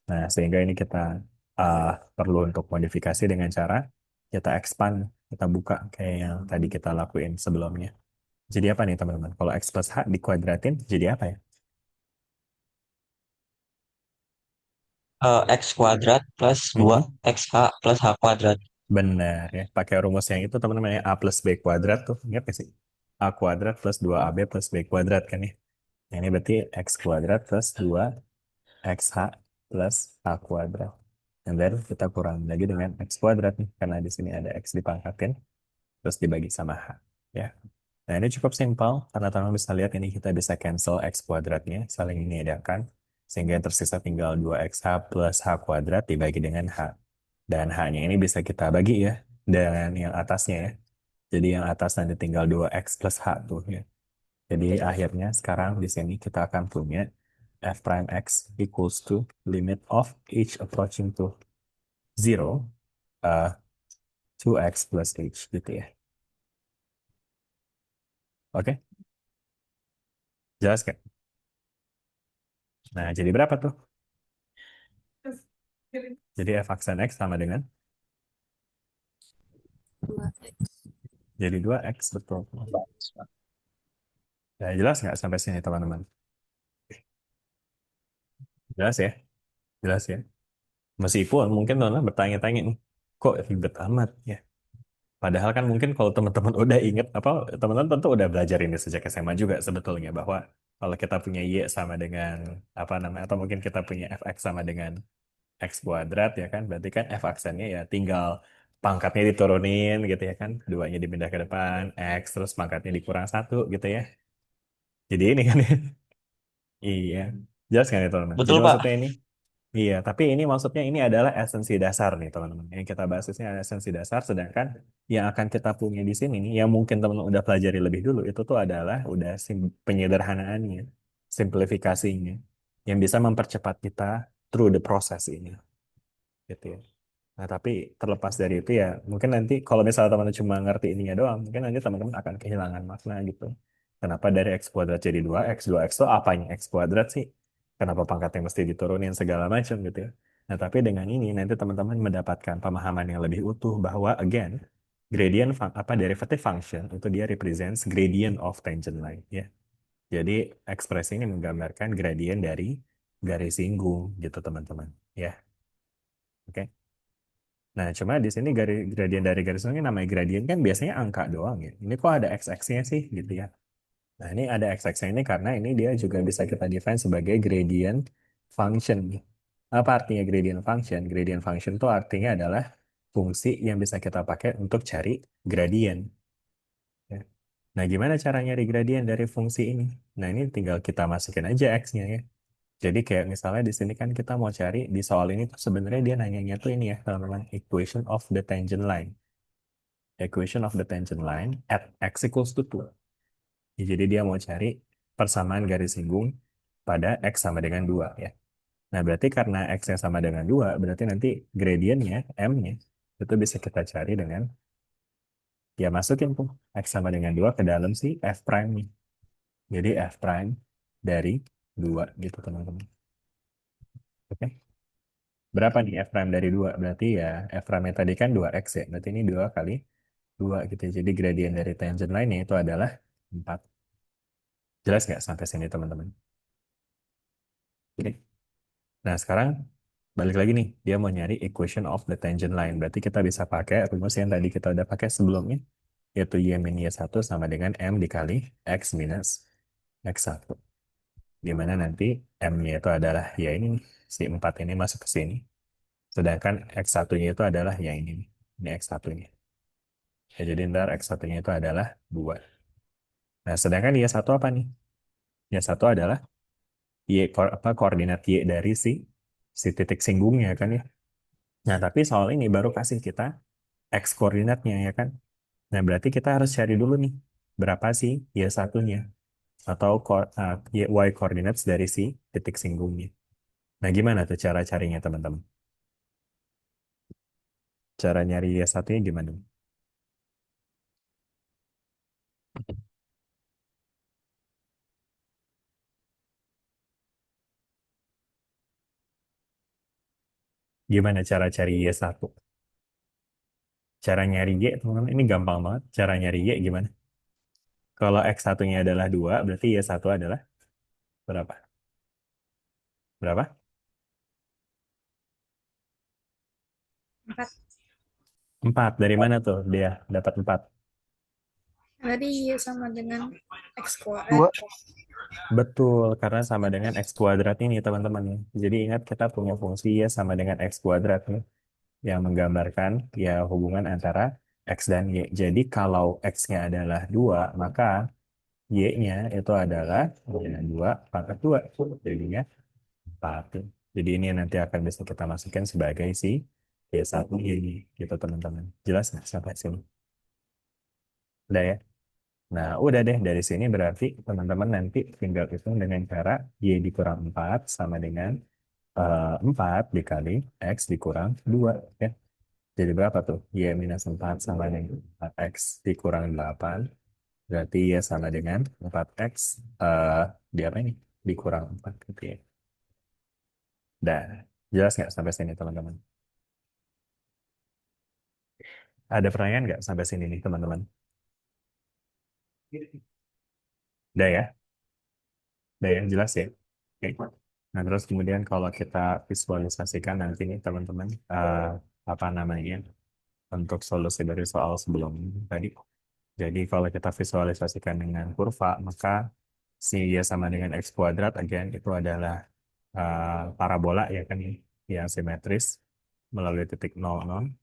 [SPEAKER 1] Nah, sehingga ini kita uh, perlu untuk modifikasi dengan cara kita expand, kita buka kayak yang tadi kita lakuin sebelumnya. Jadi apa nih teman-teman? Kalau x plus h dikuadratin, jadi apa ya?
[SPEAKER 3] X kuadrat plus dua
[SPEAKER 1] Mhm.
[SPEAKER 3] x h plus h kuadrat.
[SPEAKER 1] Benar ya. Pakai rumus yang itu teman-teman ya. A plus B kuadrat tuh. Ingat nggak sih? A kuadrat plus 2AB plus B kuadrat kan ya. Nah, ini berarti x kuadrat plus 2xh plus h kuadrat. Dan then kita kurang lagi dengan x kuadrat nih. Karena di sini ada x dipangkatin. Terus dibagi sama h. Ya. Nah, ini cukup simpel. Karena teman-teman bisa lihat ini kita bisa cancel x kuadratnya. Saling meniadakan. Sehingga yang tersisa tinggal 2xh plus h kuadrat dibagi dengan h. Dan h-nya ini bisa kita bagi ya dengan yang atasnya ya. Jadi yang atas nanti tinggal 2x plus h tuh ya. Jadi akhirnya sekarang di sini kita akan punya f prime x equals to limit of h approaching to 0 uh, 2x plus h gitu ya. Oke, jelas kan? Nah, jadi berapa tuh? Jadi f aksen x sama dengan
[SPEAKER 2] 2X.
[SPEAKER 1] jadi 2x betul. Nah, jelas nggak sampai sini teman-teman? Jelas ya? Jelas ya? Meskipun mungkin teman-teman bertanya-tanya nih, kok ribet amat ya? Padahal kan mungkin kalau teman-teman udah inget apa, teman-teman tentu udah belajar ini sejak SMA juga sebetulnya bahwa kalau kita punya Y sama dengan apa namanya, atau mungkin kita punya Fx sama dengan X kuadrat ya kan, berarti kan F aksennya ya tinggal pangkatnya diturunin gitu ya kan, duanya dipindah ke depan, X terus pangkatnya dikurang satu gitu ya. Jadi ini kan ya. Iya, jelas kan ya teman-teman? Jadi
[SPEAKER 3] Betul, Pak.
[SPEAKER 1] maksudnya ini, iya, tapi ini maksudnya ini adalah esensi dasar nih teman-teman. Yang kita bahas ini adalah esensi dasar, sedangkan yang akan kita punya di sini nih, yang mungkin teman-teman udah pelajari lebih dulu, itu tuh adalah udah penyederhanaannya, simplifikasinya, yang bisa mempercepat kita through the process ini, gitu ya. Nah, tapi terlepas dari itu ya, mungkin nanti kalau misalnya teman-teman cuma ngerti ininya doang, mungkin nanti teman-teman akan kehilangan makna gitu. Kenapa dari X kuadrat jadi 2X, 2X itu apanya X kuadrat sih? Kenapa pangkatnya mesti diturunin segala macam gitu ya. Nah, tapi dengan ini nanti teman-teman mendapatkan pemahaman yang lebih utuh bahwa again, apa derivative function itu dia represents gradient of tangent line ya. Jadi ekspresi ini menggambarkan gradient dari garis singgung gitu teman-teman ya. Oke. Nah, cuma di sini gradien dari garis ini namanya gradien kan biasanya angka doang ya. Ini kok ada x-nya sih gitu ya. Nah, ini ada x-nya ini karena ini dia juga bisa kita define sebagai gradient function. Apa artinya gradient function? Gradient function itu artinya adalah fungsi yang bisa kita pakai untuk cari gradien. Ya. Nah, gimana cara nyari gradien dari fungsi ini? Nah, ini tinggal kita masukin aja x-nya ya. Jadi kayak misalnya di sini kan kita mau cari di soal ini tuh sebenarnya dia nanyanya tuh ini ya teman-teman, equation of the tangent line. Equation of the tangent line at x equals to 2. Ya, jadi dia mau cari persamaan garis singgung pada x sama dengan 2 ya. Nah, berarti karena x-nya sama dengan 2, berarti nanti gradiennya, m-nya, itu bisa kita cari dengan, ya masukin tuh x sama dengan 2 ke dalam si f prime nih. Jadi f prime dari 2 gitu teman-teman. Oke. Berapa nih f prime dari 2? Berarti ya f prime tadi kan 2x ya. Berarti ini 2 kali 2 gitu. Jadi gradien dari tangent line itu adalah 4. Jelas nggak sampai sini teman-teman? Oke. Nah sekarang balik lagi nih. Dia mau nyari equation of the tangent line. Berarti kita bisa pakai rumus yang tadi kita udah pakai sebelumnya. Yaitu y min y1 sama dengan m dikali x minus x1. Dimana nanti m-nya itu adalah ya ini nih. Si 4 ini masuk ke sini. Sedangkan x1-nya itu adalah ya ini nih. Ini x1-nya. Ya, jadi ntar X1-nya itu adalah 2. Nah, sedangkan Y1 apa nih? Y1 adalah koordinat Y dari si titik singgungnya kan ya. Nah, tapi soal ini baru kasih kita X koordinatnya ya kan. Nah, berarti kita harus cari dulu nih berapa sih Y1-nya atau Y coordinates dari si titik singgungnya. Nah, gimana tuh cara carinya teman-teman? Cara nyari Y1-nya gimana? Gimana cara cari Y1? Cara nyari Y, teman-teman, ini gampang banget. Cara nyari Y gimana? Kalau X1-nya adalah 2, berarti Y1 adalah berapa? Berapa?
[SPEAKER 2] 4.
[SPEAKER 1] 4. Dari mana tuh dia dapat 4?
[SPEAKER 2] Tadi Y sama dengan X
[SPEAKER 4] dua.
[SPEAKER 2] kuadrat.
[SPEAKER 1] Betul, karena sama dengan X kuadrat ini teman-teman. Jadi ingat kita punya fungsi Y sama dengan X kuadrat nih, yang menggambarkan ya hubungan antara X dan Y. Jadi kalau X-nya adalah 2, maka Y-nya itu adalah ya, 2 pangkat 2. Jadinya 4. Jadi ini nanti akan bisa kita masukkan sebagai si Y1 ini gitu teman-teman. Jelas nggak sampai sini? Udah ya? Nah, udah deh dari sini berarti teman-teman nanti tinggal hitung dengan cara Y dikurang 4 sama dengan 4 dikali X dikurang 2 ya. Jadi berapa tuh? Y minus 4 sama dengan 4X dikurang 8. Berarti Y sama dengan 4X di apa ini? Dikurang 4 gitu ya. Dah, jelas nggak sampai sini teman-teman? Ada pertanyaan nggak sampai sini nih teman-teman? Udah ya? Udah ya? Jelas ya? Oke. Nah, terus kemudian kalau kita visualisasikan nanti nih teman-teman, apa namanya, untuk solusi dari soal sebelum tadi. Jadi kalau kita visualisasikan dengan kurva, maka si Y sama dengan X kuadrat, again, itu adalah parabola ya kan, yang simetris melalui titik 0, 0.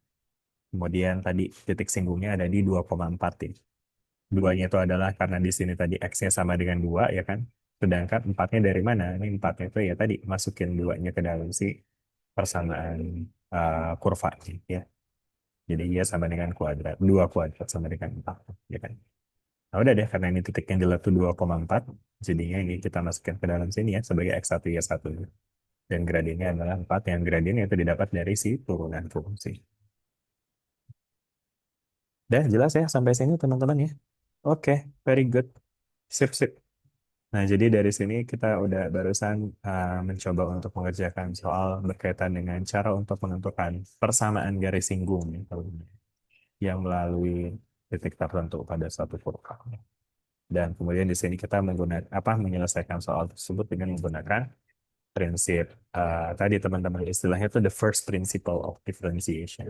[SPEAKER 1] Kemudian tadi titik singgungnya ada di 2,4 ini. Duanya itu adalah karena di sini tadi X-nya sama dengan 2 ya kan. Sedangkan empatnya dari mana? Ini empatnya itu ya tadi masukin duanya ke dalam si persamaan kurva ya. Jadi dia sama dengan kuadrat. 2 kuadrat sama dengan 4 ya kan. Nah udah deh, karena ini titik yang dilihat tuh 2,4, jadinya ini kita masukkan ke dalam sini ya sebagai X1 Y1. Dan gradiennya adalah 4, yang gradiennya itu didapat dari si turunan fungsi. Dah jelas ya sampai sini teman-teman ya. Oke, very good. Sip, sip. Nah, jadi dari sini kita udah barusan mencoba untuk mengerjakan soal berkaitan dengan cara untuk menentukan persamaan garis singgung ya, yang melalui titik tertentu pada suatu kurva. Dan kemudian di sini kita menggunakan menyelesaikan soal tersebut dengan menggunakan prinsip tadi teman-teman istilahnya itu the first principle of differentiation.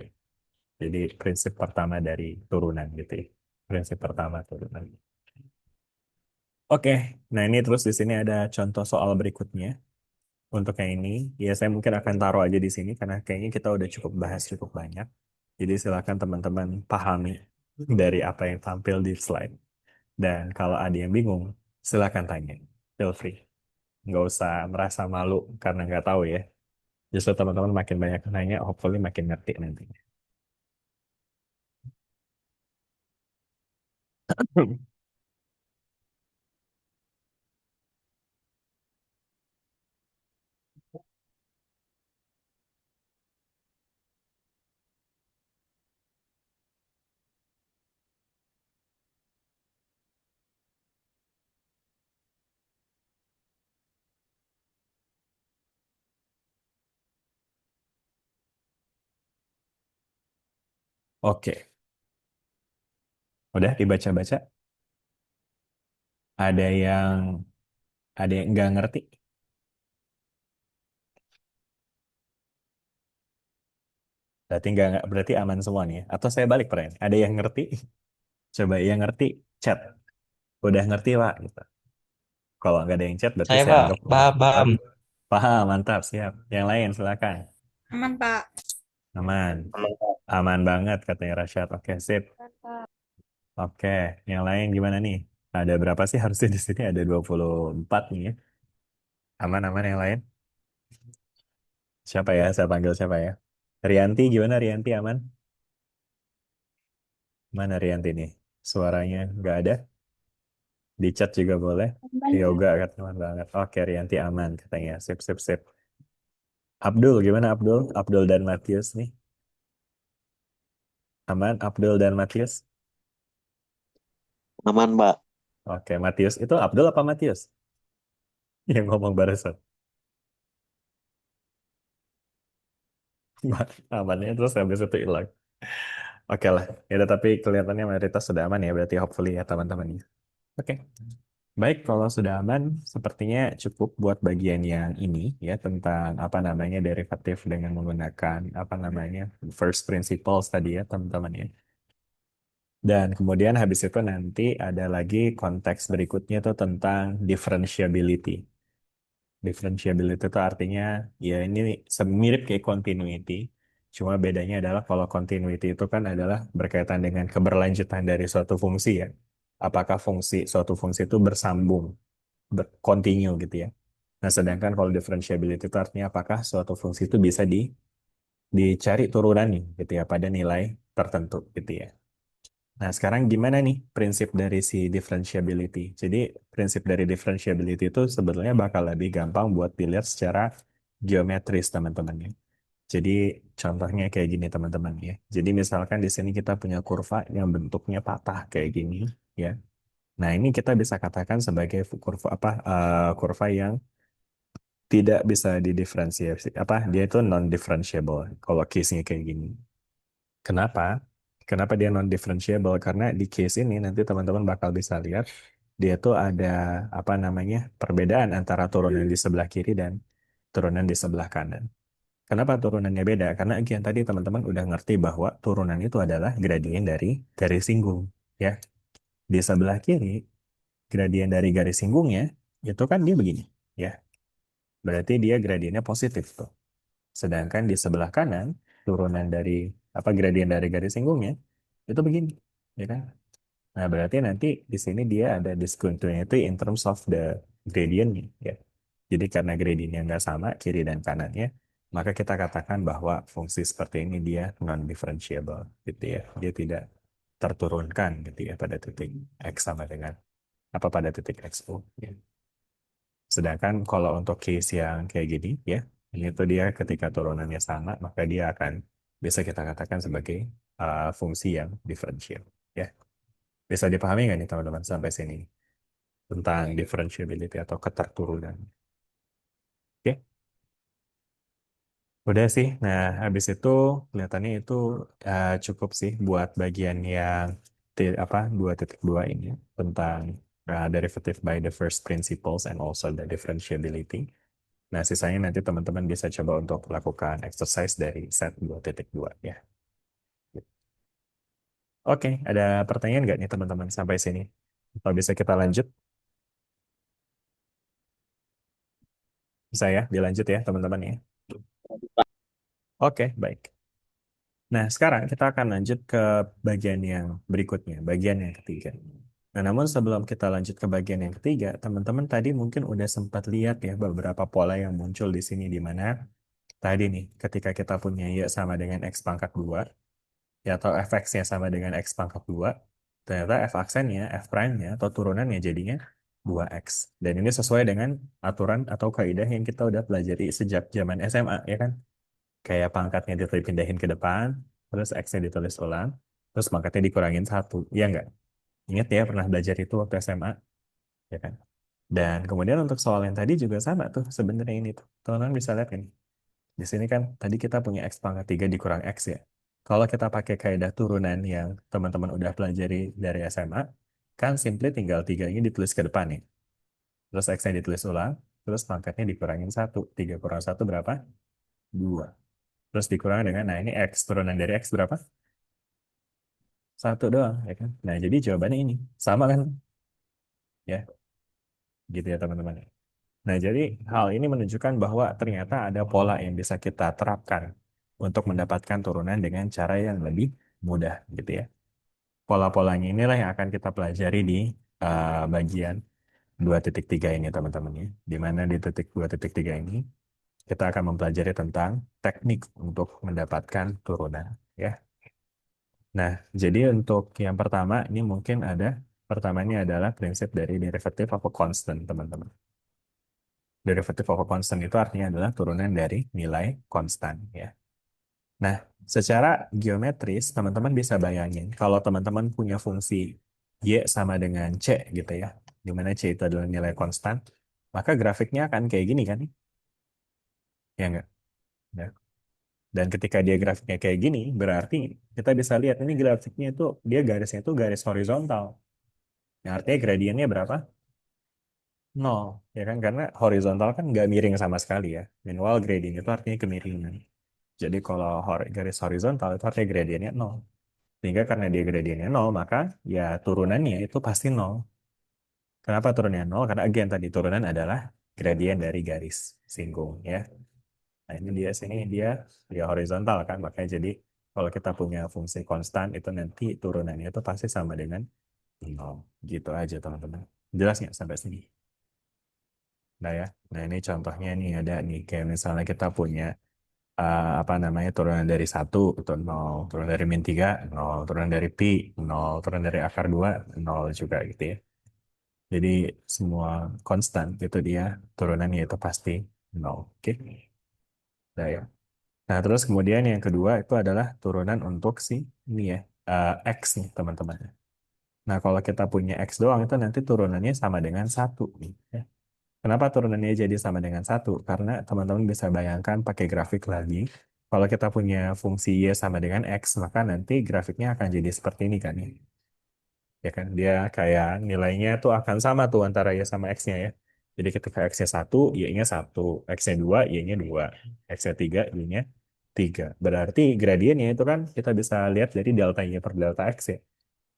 [SPEAKER 1] Jadi prinsip pertama dari turunan gitu ya. Prinsip pertama turunan. Oke, nah ini terus di sini ada contoh soal berikutnya. Untuk yang ini, ya saya mungkin akan taruh aja di sini karena kayaknya kita udah cukup bahas cukup banyak. Jadi silakan teman-teman pahami dari apa yang tampil di slide. Dan kalau ada yang bingung, silakan tanya. Feel free. Nggak usah merasa malu karena nggak tahu ya. Justru teman-teman makin banyak nanya, hopefully makin ngerti nantinya. Oke, udah dibaca-baca. Ada yang nggak ngerti. Berarti aman semua nih ya. Atau saya balik pertanyaan. Ada yang ngerti? Coba yang ngerti chat. Udah ngerti Pak gitu. Kalau nggak ada yang chat berarti
[SPEAKER 3] Saya
[SPEAKER 1] saya
[SPEAKER 3] Pak,
[SPEAKER 1] anggap udah
[SPEAKER 3] paham, paham.
[SPEAKER 1] paham, mantap, siap. Yang lain silakan.
[SPEAKER 2] Aman, Pak.
[SPEAKER 1] Aman. Aman banget katanya Rasyad. Oke, sip. Oke, yang lain gimana nih? Ada berapa sih harusnya di sini? Ada 24 nih ya. Aman-aman yang lain? Siapa ya? Saya panggil siapa ya? Rianti gimana Rianti aman? Mana Rianti nih? Suaranya nggak ada? Di chat juga boleh. Yoga kan aman banget. Oke, Rianti aman katanya. Sip, sip, sip. Abdul gimana Abdul? Abdul dan Matius nih. Aman Abdul dan Matius?
[SPEAKER 4] Aman, Mbak.
[SPEAKER 1] Oke, Matius. Itu Abdul apa Matius? Yang ngomong barusan. Amannya terus habis itu hilang. Oke lah. Ya udah, tapi kelihatannya mayoritas sudah aman ya. Berarti hopefully ya teman-teman ya. Oke. Baik, kalau sudah aman, sepertinya cukup buat bagian yang ini ya tentang apa namanya derivatif dengan menggunakan apa namanya first principles tadi ya teman-teman ya. Dan kemudian habis itu nanti ada lagi konteks berikutnya tuh tentang differentiability. Differentiability itu artinya ya ini mirip kayak continuity. Cuma bedanya adalah kalau continuity itu kan adalah berkaitan dengan keberlanjutan dari suatu fungsi ya. Apakah suatu fungsi itu bersambung, continue gitu ya. Nah, sedangkan kalau differentiability itu artinya apakah suatu fungsi itu bisa dicari turunannya gitu ya pada nilai tertentu gitu ya. Nah, sekarang gimana nih prinsip dari si differentiability? Jadi, prinsip dari differentiability itu sebetulnya bakal lebih gampang buat dilihat secara geometris, teman-teman ya. Jadi, contohnya kayak gini, teman-teman ya. Jadi, misalkan di sini kita punya kurva yang bentuknya patah kayak gini ya. Nah, ini kita bisa katakan sebagai kurva yang tidak bisa didiferensiasi. Dia itu non-differentiable kalau case-nya kayak gini. Kenapa? Kenapa dia non-differentiable? Karena di case ini nanti teman-teman bakal bisa lihat, dia tuh ada, apa namanya, perbedaan antara turunan di sebelah kiri dan di sebelah kanan. Nah, sedangkan kalau di differentiable, kalau case-nya kayak gini, kenapa? Karena di case ini nanti teman-teman bakal bisa lihat, dia tuh ada, apa namanya, perbedaan antara turunan di sebelah kiri dan di sebelah kanan. Nah, sedangkan kalau di differentiable, turunan di sebelah kanan. Kenapa turunannya beda? Karena again tadi teman-teman udah ngerti bahwa turunan itu adalah gradien dari garis singgung. Ya, di sebelah kiri gradien dari garis singgungnya itu kan dia begini. Ya, berarti dia gradiennya positif tuh. Sedangkan di sebelah kanan turunan dari apa gradien dari garis singgungnya itu begini, ya kan? Nah, berarti nanti di sini dia ada discontinuity in terms of the gradient, ya. Jadi karena gradientnya nggak sama kiri dan kanannya, maka kita katakan bahwa fungsi seperti ini dia non-differentiable, gitu ya. Dia tidak terturunkan, gitu ya, pada titik x sama dengan apa pada titik xo. Ya. Sedangkan kalau untuk case yang kayak gini, ya, ini tuh dia ketika turunannya sama, maka dia akan bisa kita katakan sebagai fungsi yang differential. Ya. Bisa dipahami nggak nih teman-teman sampai sini tentang differentiability atau keterturunan? Oke, udah sih. Nah, habis itu kelihatannya itu cukup sih buat bagian yang apa 2.2 ini tentang derivative by the first principles and also the differentiability. Nah, sisanya nanti teman-teman bisa coba untuk lakukan exercise dari set 2.2 ya. Oke, ada pertanyaan nggak nih teman-teman sampai sini? Atau bisa kita lanjut? Bisa ya, dilanjut ya teman-teman ya. Oke, baik. Nah, sekarang kita akan lanjut ke bagian yang berikutnya, bagian yang ketiga. Nah, namun sebelum kita lanjut ke bagian yang ketiga, teman-teman tadi mungkin udah sempat lihat ya beberapa pola yang muncul di sini di mana tadi nih, ketika kita punya y sama dengan x pangkat 2, ya atau fx-nya sama dengan x pangkat 2, ternyata f aksennya, f prime-nya atau turunannya jadinya 2x. Dan ini sesuai dengan aturan atau kaidah yang kita udah pelajari sejak zaman SMA, ya kan? Kayak pangkatnya dipindahin ke depan, terus X-nya ditulis ulang, terus pangkatnya dikurangin satu. Iya nggak? Ingat ya, pernah belajar itu waktu SMA, ya kan? Dan kemudian untuk soal yang tadi juga sama tuh sebenarnya ini tuh. Teman-teman bisa lihat ini. Di sini kan tadi kita punya X pangkat 3 dikurang X ya. Kalau kita pakai kaidah turunan yang teman-teman udah pelajari dari SMA, kan simply tinggal 3 ini ditulis ke depan nih. Terus X-nya ditulis ulang, terus pangkatnya dikurangin satu. 3 kurang satu berapa? 2. Terus dikurang dengan, nah ini X, turunan dari X berapa? Satu doang, ya kan? Nah, jadi jawabannya ini. Sama kan? Ya, gitu ya teman-teman. Nah, jadi hal ini menunjukkan bahwa ternyata ada pola yang bisa kita terapkan untuk mendapatkan turunan dengan cara yang lebih mudah, gitu ya. Pola-polanya inilah yang akan kita pelajari di bagian 2.3 ini, teman-teman ya. Di mana di titik 2.3 ini, kita akan mempelajari tentang teknik untuk mendapatkan turunan, ya. Nah, jadi untuk yang pertama, ini mungkin ada, pertamanya adalah prinsip dari derivative of a constant, teman-teman. Derivative of a constant itu artinya adalah turunan dari nilai konstan, ya. Nah, secara geometris, teman-teman bisa bayangin, kalau teman-teman punya fungsi Y sama dengan C, gitu ya, di mana C itu adalah nilai konstan, maka grafiknya akan kayak gini kan, ya enggak? Ya. Dan ketika dia grafiknya kayak gini, berarti kita bisa lihat ini grafiknya itu, dia garisnya itu garis horizontal. Yang artinya gradiennya berapa? Nol, ya kan? Karena horizontal kan nggak miring sama sekali ya. Minimal gradient itu artinya kemiringan. Jadi kalau garis horizontal itu artinya gradiennya nol. Sehingga karena dia gradiennya nol, maka ya turunannya itu pasti nol. Kenapa turunannya nol? Karena again tadi turunan adalah gradien dari garis singgung ya. Nah ini dia sini dia horizontal kan, makanya jadi kalau kita punya fungsi konstan itu nanti turunannya itu pasti sama dengan nol. Gitu aja teman-teman. Jelas nggak sampai sini? Nah ya, nah ini contohnya nih ada nih kayak misalnya kita punya apa namanya turunan dari satu itu nol, turunan dari min 3 nol, turunan dari pi nol, turunan dari akar 2 nol juga gitu ya. Jadi semua konstan itu dia turunannya itu pasti nol. Oke. Nah ya. Nah terus kemudian yang kedua itu adalah turunan untuk si ini ya x nih teman-teman. Nah kalau kita punya x doang itu nanti turunannya sama dengan satu nih. Ya. Kenapa turunannya jadi sama dengan satu? Karena teman-teman bisa bayangkan pakai grafik lagi. Kalau kita punya fungsi y sama dengan x, maka nanti grafiknya akan jadi seperti ini kan ya. Ya kan, dia kayak nilainya tuh akan sama tuh antara y sama x-nya ya. Jadi ketika X-nya 1, Y-nya 1. X-nya 2, Y-nya 2. X-nya 3, Y-nya 3. Berarti gradiennya itu kan kita bisa lihat dari delta Y per delta X ya.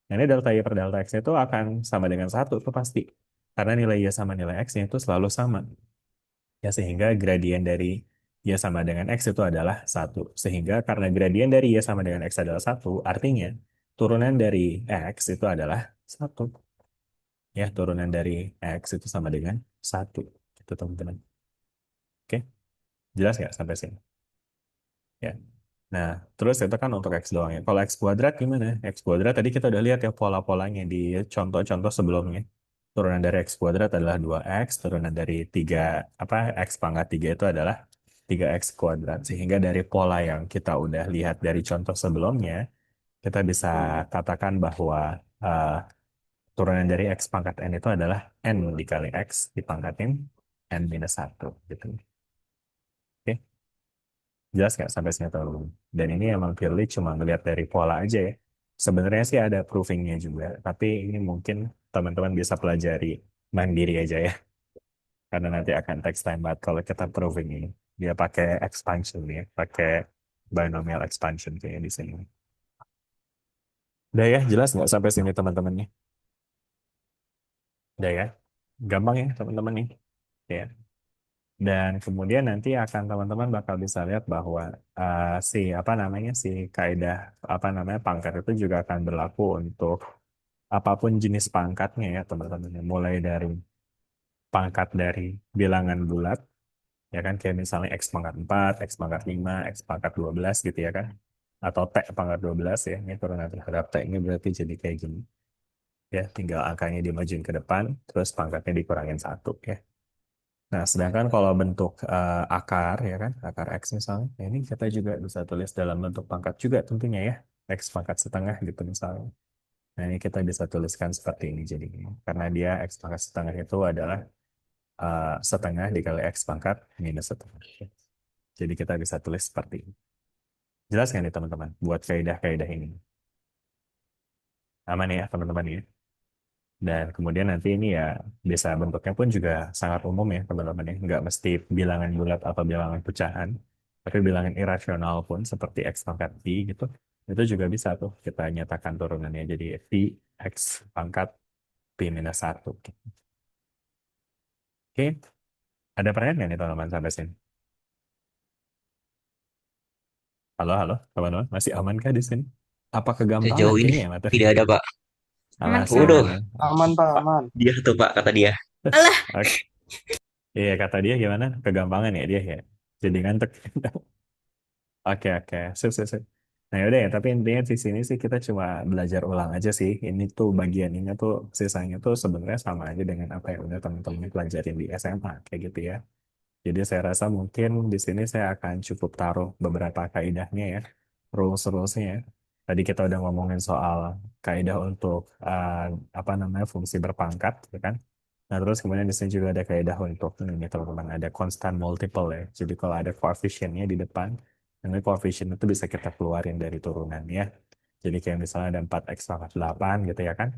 [SPEAKER 1] Nah, ini delta Y per delta X itu akan sama dengan 1 itu pasti. Karena nilai Y sama nilai X-nya itu selalu sama. Ya, sehingga gradien dari Y sama dengan X itu adalah 1. Sehingga karena gradien dari Y sama dengan X adalah 1, artinya turunan dari X itu adalah 1. Ya, turunan dari X itu sama dengan 1. Itu teman-teman. Oke, jelas nggak sampai sini? Ya. Nah, terus itu kan untuk X doang ya. Kalau X kuadrat gimana? X kuadrat tadi kita udah lihat ya pola-polanya di contoh-contoh sebelumnya. Turunan dari X kuadrat adalah 2X, turunan dari 3, apa, X pangkat 3 itu adalah 3X kuadrat. Sehingga dari pola yang kita udah lihat dari contoh sebelumnya, kita bisa katakan bahwa eh, turunan dari X pangkat N itu adalah N dikali X dipangkatin N minus 1. Gitu. Oke. Jelas nggak sampai sini teman-teman? Dan ini emang purely cuma ngelihat dari pola aja ya. Sebenarnya sih ada provingnya juga, tapi ini mungkin teman-teman bisa pelajari mandiri aja ya. Karena nanti akan text time banget kalau kita proving ini. Dia pakai expansion ya, pakai binomial expansion kayak di sini. Udah ya, jelas nggak sampai sini teman-teman nih? Udah ya, gampang ya teman-teman nih. Ya. Dan kemudian nanti akan teman-teman bakal bisa lihat bahwa si apa namanya si kaidah apa namanya pangkat itu juga akan berlaku untuk apapun jenis pangkatnya ya teman-teman. Mulai dari pangkat dari bilangan bulat ya kan kayak misalnya x pangkat 4, x pangkat 5, x pangkat 12 gitu ya kan. Atau t pangkat 12 ya. Ini turunan terhadap t ini berarti jadi kayak gini. Ya, tinggal angkanya dimajuin ke depan, terus pangkatnya dikurangin 1 ya. Nah, sedangkan kalau bentuk akar ya kan, akar X misalnya, nah ini kita juga bisa tulis dalam bentuk pangkat juga tentunya ya, X pangkat setengah gitu misalnya. Nah, ini kita bisa tuliskan seperti ini jadinya. Karena dia X pangkat setengah itu adalah setengah dikali X pangkat minus setengah. Jadi kita bisa tulis seperti ini. Jelas nggak nih teman-teman, buat kaidah-kaidah ini? Aman ya teman-teman ya? Dan kemudian nanti ini ya bisa bentuknya pun juga sangat umum ya teman-teman ya. Nggak mesti bilangan bulat atau bilangan pecahan. Tapi bilangan irasional pun seperti X pangkat P gitu. Itu juga bisa tuh kita nyatakan turunannya. Jadi P X pangkat P minus 1. Oke, ada pertanyaan nggak nih teman-teman sampai sini? Halo, halo teman-teman. Masih aman kah di sini? Apa kegampangan
[SPEAKER 3] Sejauh ini
[SPEAKER 1] kayaknya ya materi?
[SPEAKER 3] tidak ada, Pak.
[SPEAKER 2] Aman,
[SPEAKER 1] Masih
[SPEAKER 2] aman.
[SPEAKER 3] Waduh,
[SPEAKER 1] aman ya.
[SPEAKER 4] Aman Pak,
[SPEAKER 3] Pak,
[SPEAKER 4] aman.
[SPEAKER 3] dia tuh Pak, kata dia.
[SPEAKER 2] Alah,
[SPEAKER 1] Oke. Iya, kata dia gimana? Kegampangan ya dia ya. Jadi ngantuk. Oke, oke. Sip, sip, sip. Nah, yaudah ya. Tapi intinya di sini sih kita cuma belajar ulang aja sih. Ini tuh bagian ini tuh sisanya tuh sebenarnya sama aja dengan apa yang udah teman-teman pelajarin di SMA kayak gitu ya. Jadi saya rasa mungkin di sini saya akan cukup taruh beberapa kaidahnya ya, rules-rulesnya ya. Tadi kita udah ngomongin soal kaidah untuk apa namanya fungsi berpangkat, ya kan? Nah terus kemudian di sini juga ada kaidah untuk ini teman-teman ada constant multiple ya. Jadi kalau ada koefisiennya di depan, nanti koefisien itu bisa kita keluarin dari turunannya. Jadi kayak misalnya ada 4x pangkat 8 gitu ya kan?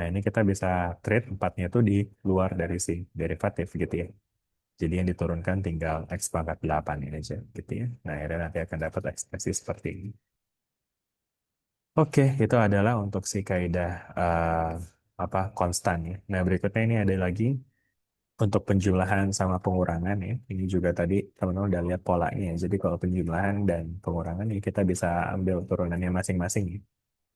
[SPEAKER 1] Nah ini kita bisa treat 4-nya itu di luar dari si derivatif gitu ya. Jadi yang diturunkan tinggal X pangkat 8 ini aja gitu ya. Nah, akhirnya nanti akan dapat ekspresi seperti ini. Oke, itu adalah untuk si kaidah apa konstan ya. Nah, berikutnya ini ada lagi untuk penjumlahan sama pengurangan ya. Ini juga tadi teman-teman udah lihat polanya ya. Jadi kalau penjumlahan dan pengurangan ini kita bisa ambil turunannya masing-masing ya.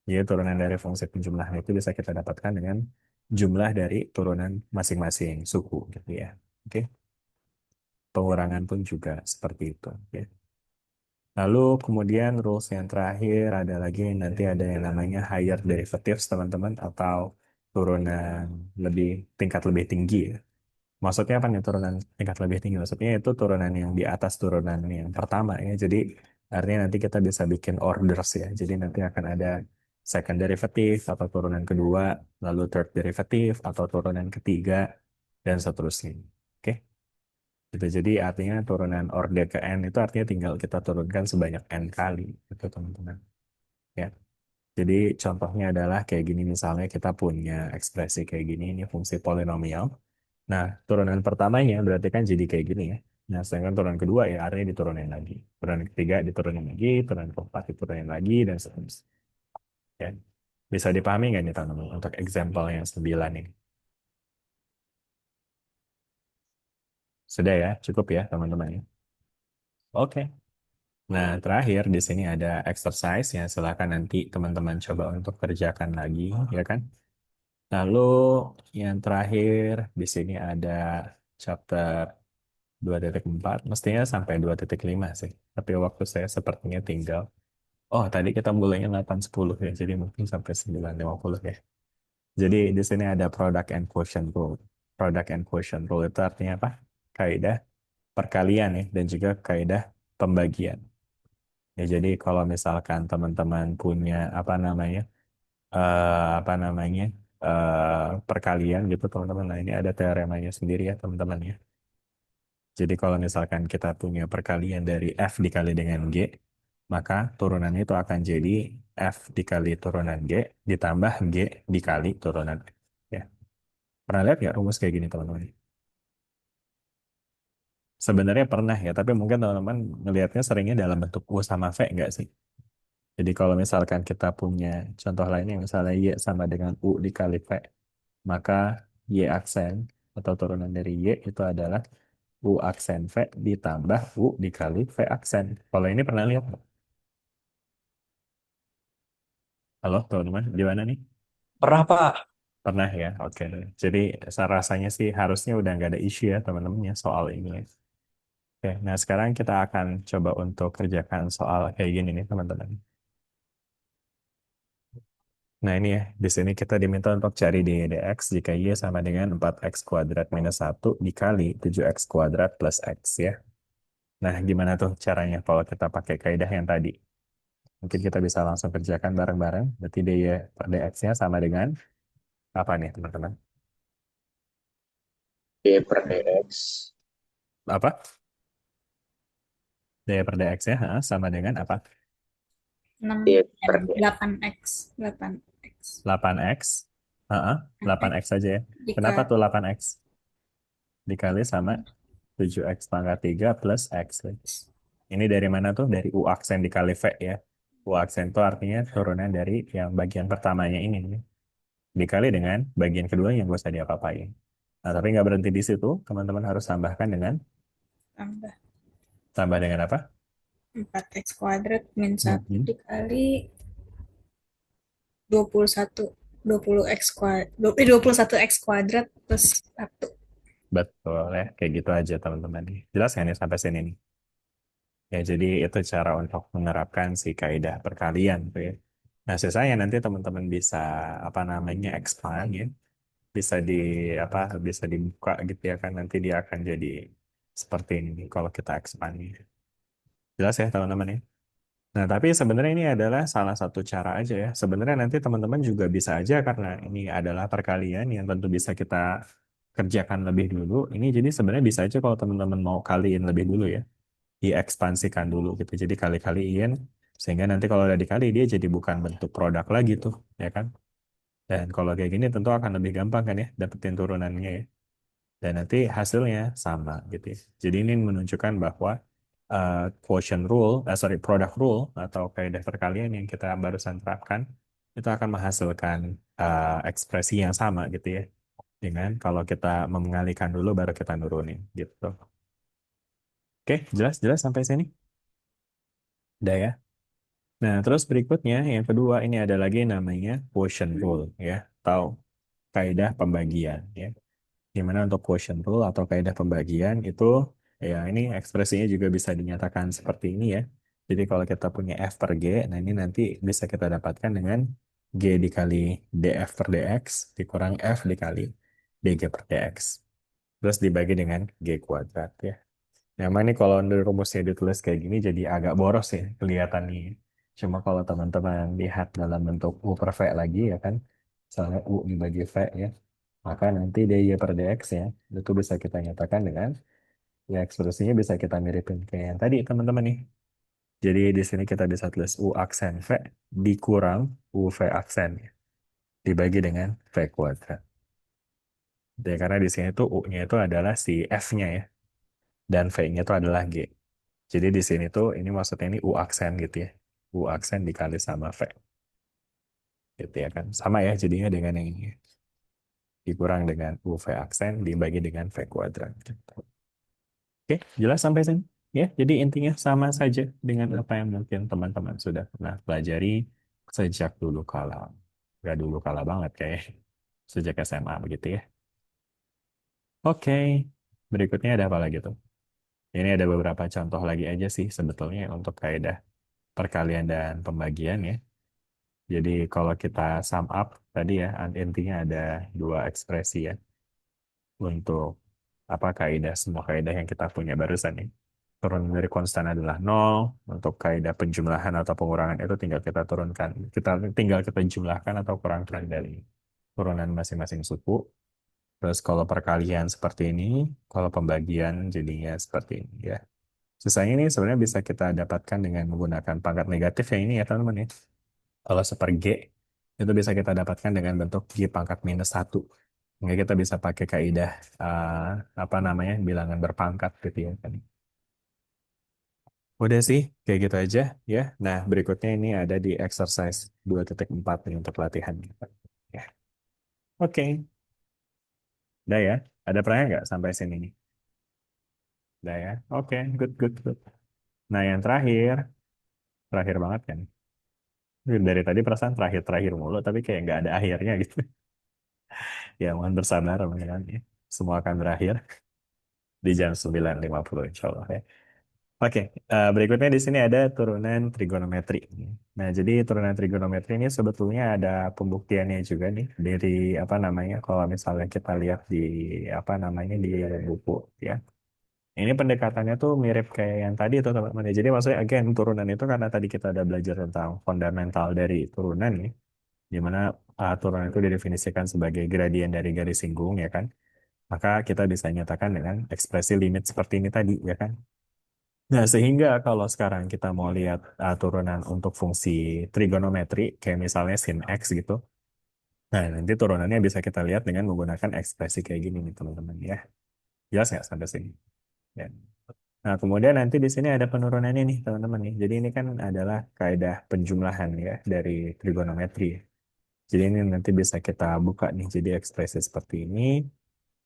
[SPEAKER 1] Jadi turunan dari fungsi penjumlahan itu bisa kita dapatkan dengan jumlah dari turunan masing-masing suku gitu ya. Oke. Pengurangan pun juga seperti itu. Ya. Lalu kemudian rules yang terakhir ada lagi nanti ada yang namanya higher derivatives teman-teman atau turunan lebih tingkat lebih tinggi ya. Maksudnya apa nih turunan tingkat lebih tinggi? Maksudnya itu turunan yang di atas turunan yang pertama ya. Jadi artinya nanti kita bisa bikin orders ya. Jadi nanti akan ada second derivative atau turunan kedua, lalu third derivative atau turunan ketiga dan seterusnya. Oke. Gitu. Jadi artinya turunan orde ke n itu artinya tinggal kita turunkan sebanyak n kali itu teman-teman. Ya. Jadi contohnya adalah kayak gini misalnya kita punya ekspresi kayak gini ini fungsi polinomial. Nah, turunan pertamanya berarti kan jadi kayak gini ya. Nah, sedangkan turunan kedua ya artinya diturunin lagi. Turunan ketiga diturunin lagi, turunan keempat diturunin lagi, dan seterusnya. Ya. Bisa dipahami nggak nih teman-teman untuk example yang 9 ini? Sudah ya, cukup ya teman-teman ya. Oke. Nah, terakhir di sini ada exercise ya. Silakan nanti teman-teman coba untuk kerjakan lagi, ya kan? Lalu yang terakhir di sini ada chapter 2.4, mestinya sampai 2.5 sih. Tapi waktu saya sepertinya tinggal. Oh, tadi kita mulainya 8.10 ya, jadi mungkin sampai 9.50 ya. Jadi di sini ada product and quotient rule. Product and quotient rule itu artinya apa? Kaidah perkalian ya, dan juga kaidah pembagian. Ya, jadi kalau misalkan teman-teman punya apa namanya perkalian gitu teman-teman. Nah, ini ada teoremanya sendiri ya teman-teman ya. Jadi kalau misalkan kita punya perkalian dari F dikali dengan G, maka turunannya itu akan jadi F dikali turunan G ditambah G dikali turunan F. Ya. Pernah lihat nggak rumus kayak gini teman-teman? Sebenarnya pernah ya, tapi mungkin teman-teman ngelihatnya seringnya dalam bentuk U sama V nggak sih? Jadi kalau misalkan kita punya contoh lainnya, misalnya Y sama dengan U dikali V, maka Y aksen atau turunan dari Y itu adalah U aksen V ditambah U dikali V aksen. Kalau ini pernah lihat nggak? Halo teman-teman, di mana nih?
[SPEAKER 4] Pernah, Pak.
[SPEAKER 1] Pernah ya, oke. Jadi saya rasanya sih harusnya udah nggak ada isu ya teman-teman ya soal ini. Oke, nah sekarang kita akan coba untuk kerjakan soal kayak gini nih teman-teman. Nah ini ya, di sini kita diminta untuk cari dy dx jika y sama dengan 4x kuadrat minus 1 dikali 7x kuadrat plus x ya. Nah gimana tuh caranya kalau kita pakai kaidah yang tadi? Mungkin kita bisa langsung kerjakan bareng-bareng. Berarti dy per dx-nya sama dengan apa nih teman-teman?
[SPEAKER 4] D per DX.
[SPEAKER 1] Apa? Dy per dx-nya sama dengan apa?
[SPEAKER 2] 6
[SPEAKER 4] D per DX.
[SPEAKER 2] 8x 8x
[SPEAKER 1] 8x. Heeh, 8x saja ya. Kenapa
[SPEAKER 2] jika
[SPEAKER 1] tuh 8x? Dikali sama 7x pangkat 3 plus x. Ini dari mana tuh? Dari U aksen dikali V ya. U aksen itu artinya turunan dari yang bagian pertamanya ini. Dikali dengan bagian kedua yang gak usah diapa-apain. Nah, tapi nggak berhenti di situ. Teman-teman harus tambahkan dengan,
[SPEAKER 2] tambah
[SPEAKER 1] tambah dengan apa?
[SPEAKER 2] 4x kuadrat min 1
[SPEAKER 1] Mhm.
[SPEAKER 2] dikali 21 20x kuadrat 21x kuadrat plus 1.
[SPEAKER 1] Betul ya. Kayak gitu aja teman-teman. Jelas nggak nih sampai sini nih? Ya, jadi itu cara untuk menerapkan si kaidah perkalian tuh ya. Nah, sisanya nanti teman-teman bisa apa namanya expand ya. Bisa di apa bisa dibuka gitu ya kan nanti dia akan jadi seperti ini nih kalau kita expand nih. Jelas ya teman-teman ya. Nah, tapi sebenarnya ini adalah salah satu cara aja ya. Sebenarnya nanti teman-teman juga bisa aja karena ini adalah perkalian yang tentu bisa kita kerjakan lebih dulu. Ini jadi sebenarnya bisa aja kalau teman-teman mau kaliin lebih dulu ya. Diekspansikan dulu gitu. Jadi kali-kaliin sehingga nanti kalau udah dikali dia jadi bukan bentuk produk lagi tuh, ya kan? Dan kalau kayak gini tentu akan lebih gampang kan ya dapetin turunannya ya. Dan nanti hasilnya sama gitu ya. Jadi ini menunjukkan bahwa quotient rule, product rule atau kaidah perkalian yang kita barusan terapkan itu akan menghasilkan ekspresi yang sama gitu ya. Dengan kalau kita mengalihkan dulu baru kita nurunin gitu. Oke, jelas jelas sampai sini. Udah ya. Nah, terus berikutnya yang kedua ini ada lagi namanya quotient rule ya, atau kaidah pembagian ya. Dimana untuk quotient rule atau kaidah pembagian itu ya ini ekspresinya juga bisa dinyatakan seperti ini ya. Jadi kalau kita punya F per G, nah ini nanti bisa kita dapatkan dengan G dikali DF per DX dikurang F dikali DG per DX. Terus dibagi dengan G kuadrat ya. Memang ini kalau rumusnya ditulis kayak gini jadi agak boros ya kelihatannya. Cuma kalau teman-teman lihat dalam bentuk U per V lagi ya kan, misalnya U dibagi V ya, maka nanti dy per dx ya, itu bisa kita nyatakan dengan, ya ekspresinya bisa kita miripin kayak yang tadi teman-teman nih. Jadi di sini kita bisa tulis U aksen V dikurang UV aksen ya, dibagi dengan V kuadrat. Ya, karena di sini tuh U-nya itu adalah si F-nya ya, dan V-nya itu adalah G. Jadi di sini tuh ini maksudnya ini U aksen gitu ya. U aksen dikali sama V. Gitu ya kan. Sama ya jadinya dengan yang ini. Dikurang dengan U V aksen dibagi dengan V kuadrat. Gitu. Oke, jelas sampai sini? Ya, jadi intinya sama saja dengan apa yang mungkin teman-teman sudah pernah pelajari sejak dulu kala. Gak dulu kala banget kayak sejak SMA begitu ya. Oke, berikutnya ada apa lagi tuh? Ini ada beberapa contoh lagi aja sih sebetulnya untuk kaidah perkalian dan pembagian ya. Jadi kalau kita sum up tadi ya, intinya ada dua ekspresi ya untuk apa kaidah semua kaidah yang kita punya barusan nih. Turunan dari konstan adalah nol. Untuk kaidah penjumlahan atau pengurangan itu tinggal kita turunkan. Kita tinggal kita jumlahkan atau kurangkan dari turunan masing-masing suku. Terus kalau perkalian seperti ini, kalau pembagian jadinya seperti ini ya. Sisanya ini sebenarnya bisa kita dapatkan dengan menggunakan pangkat negatif yang ini ya teman-teman ya. Kalau seper G, itu bisa kita dapatkan dengan bentuk G pangkat minus 1. Nggak kita bisa pakai kaidah apa namanya bilangan berpangkat gitu ya kan. Udah sih, kayak gitu aja ya. Nah, berikutnya ini ada di exercise 2.4 nih untuk latihan. Ya. Oke, udah ya. Ada pertanyaan nggak sampai sini nih? Udah ya. Oke, good, good, good. Nah, yang terakhir banget kan. Dari tadi perasaan terakhir-terakhir mulu, tapi kayak nggak ada akhirnya gitu. Ya, mohon bersabar, teman-teman ya. Semua akan berakhir di jam 9.50 insya Allah ya. Oke, berikutnya di sini ada turunan trigonometri. Nah, jadi turunan trigonometri ini sebetulnya ada pembuktiannya juga nih dari apa namanya kalau misalnya kita lihat di apa namanya di buku ya. Ini pendekatannya tuh mirip kayak yang tadi tuh teman-teman. Jadi maksudnya again turunan itu karena tadi kita ada belajar tentang fundamental dari turunan nih, di mana turunan itu didefinisikan sebagai gradien dari garis singgung ya kan. Maka kita bisa nyatakan dengan ekspresi limit seperti ini tadi ya kan. Nah, sehingga kalau sekarang kita mau lihat turunan untuk fungsi trigonometri, kayak misalnya sin X gitu, nah nanti turunannya bisa kita lihat dengan menggunakan ekspresi kayak gini nih teman-teman ya. Jelas nggak sampai sini? Ya. Nah, kemudian nanti di sini ada penurunannya nih teman-teman nih. Jadi ini kan adalah kaidah penjumlahan ya dari trigonometri. Jadi ini nanti bisa kita buka nih jadi ekspresi seperti ini.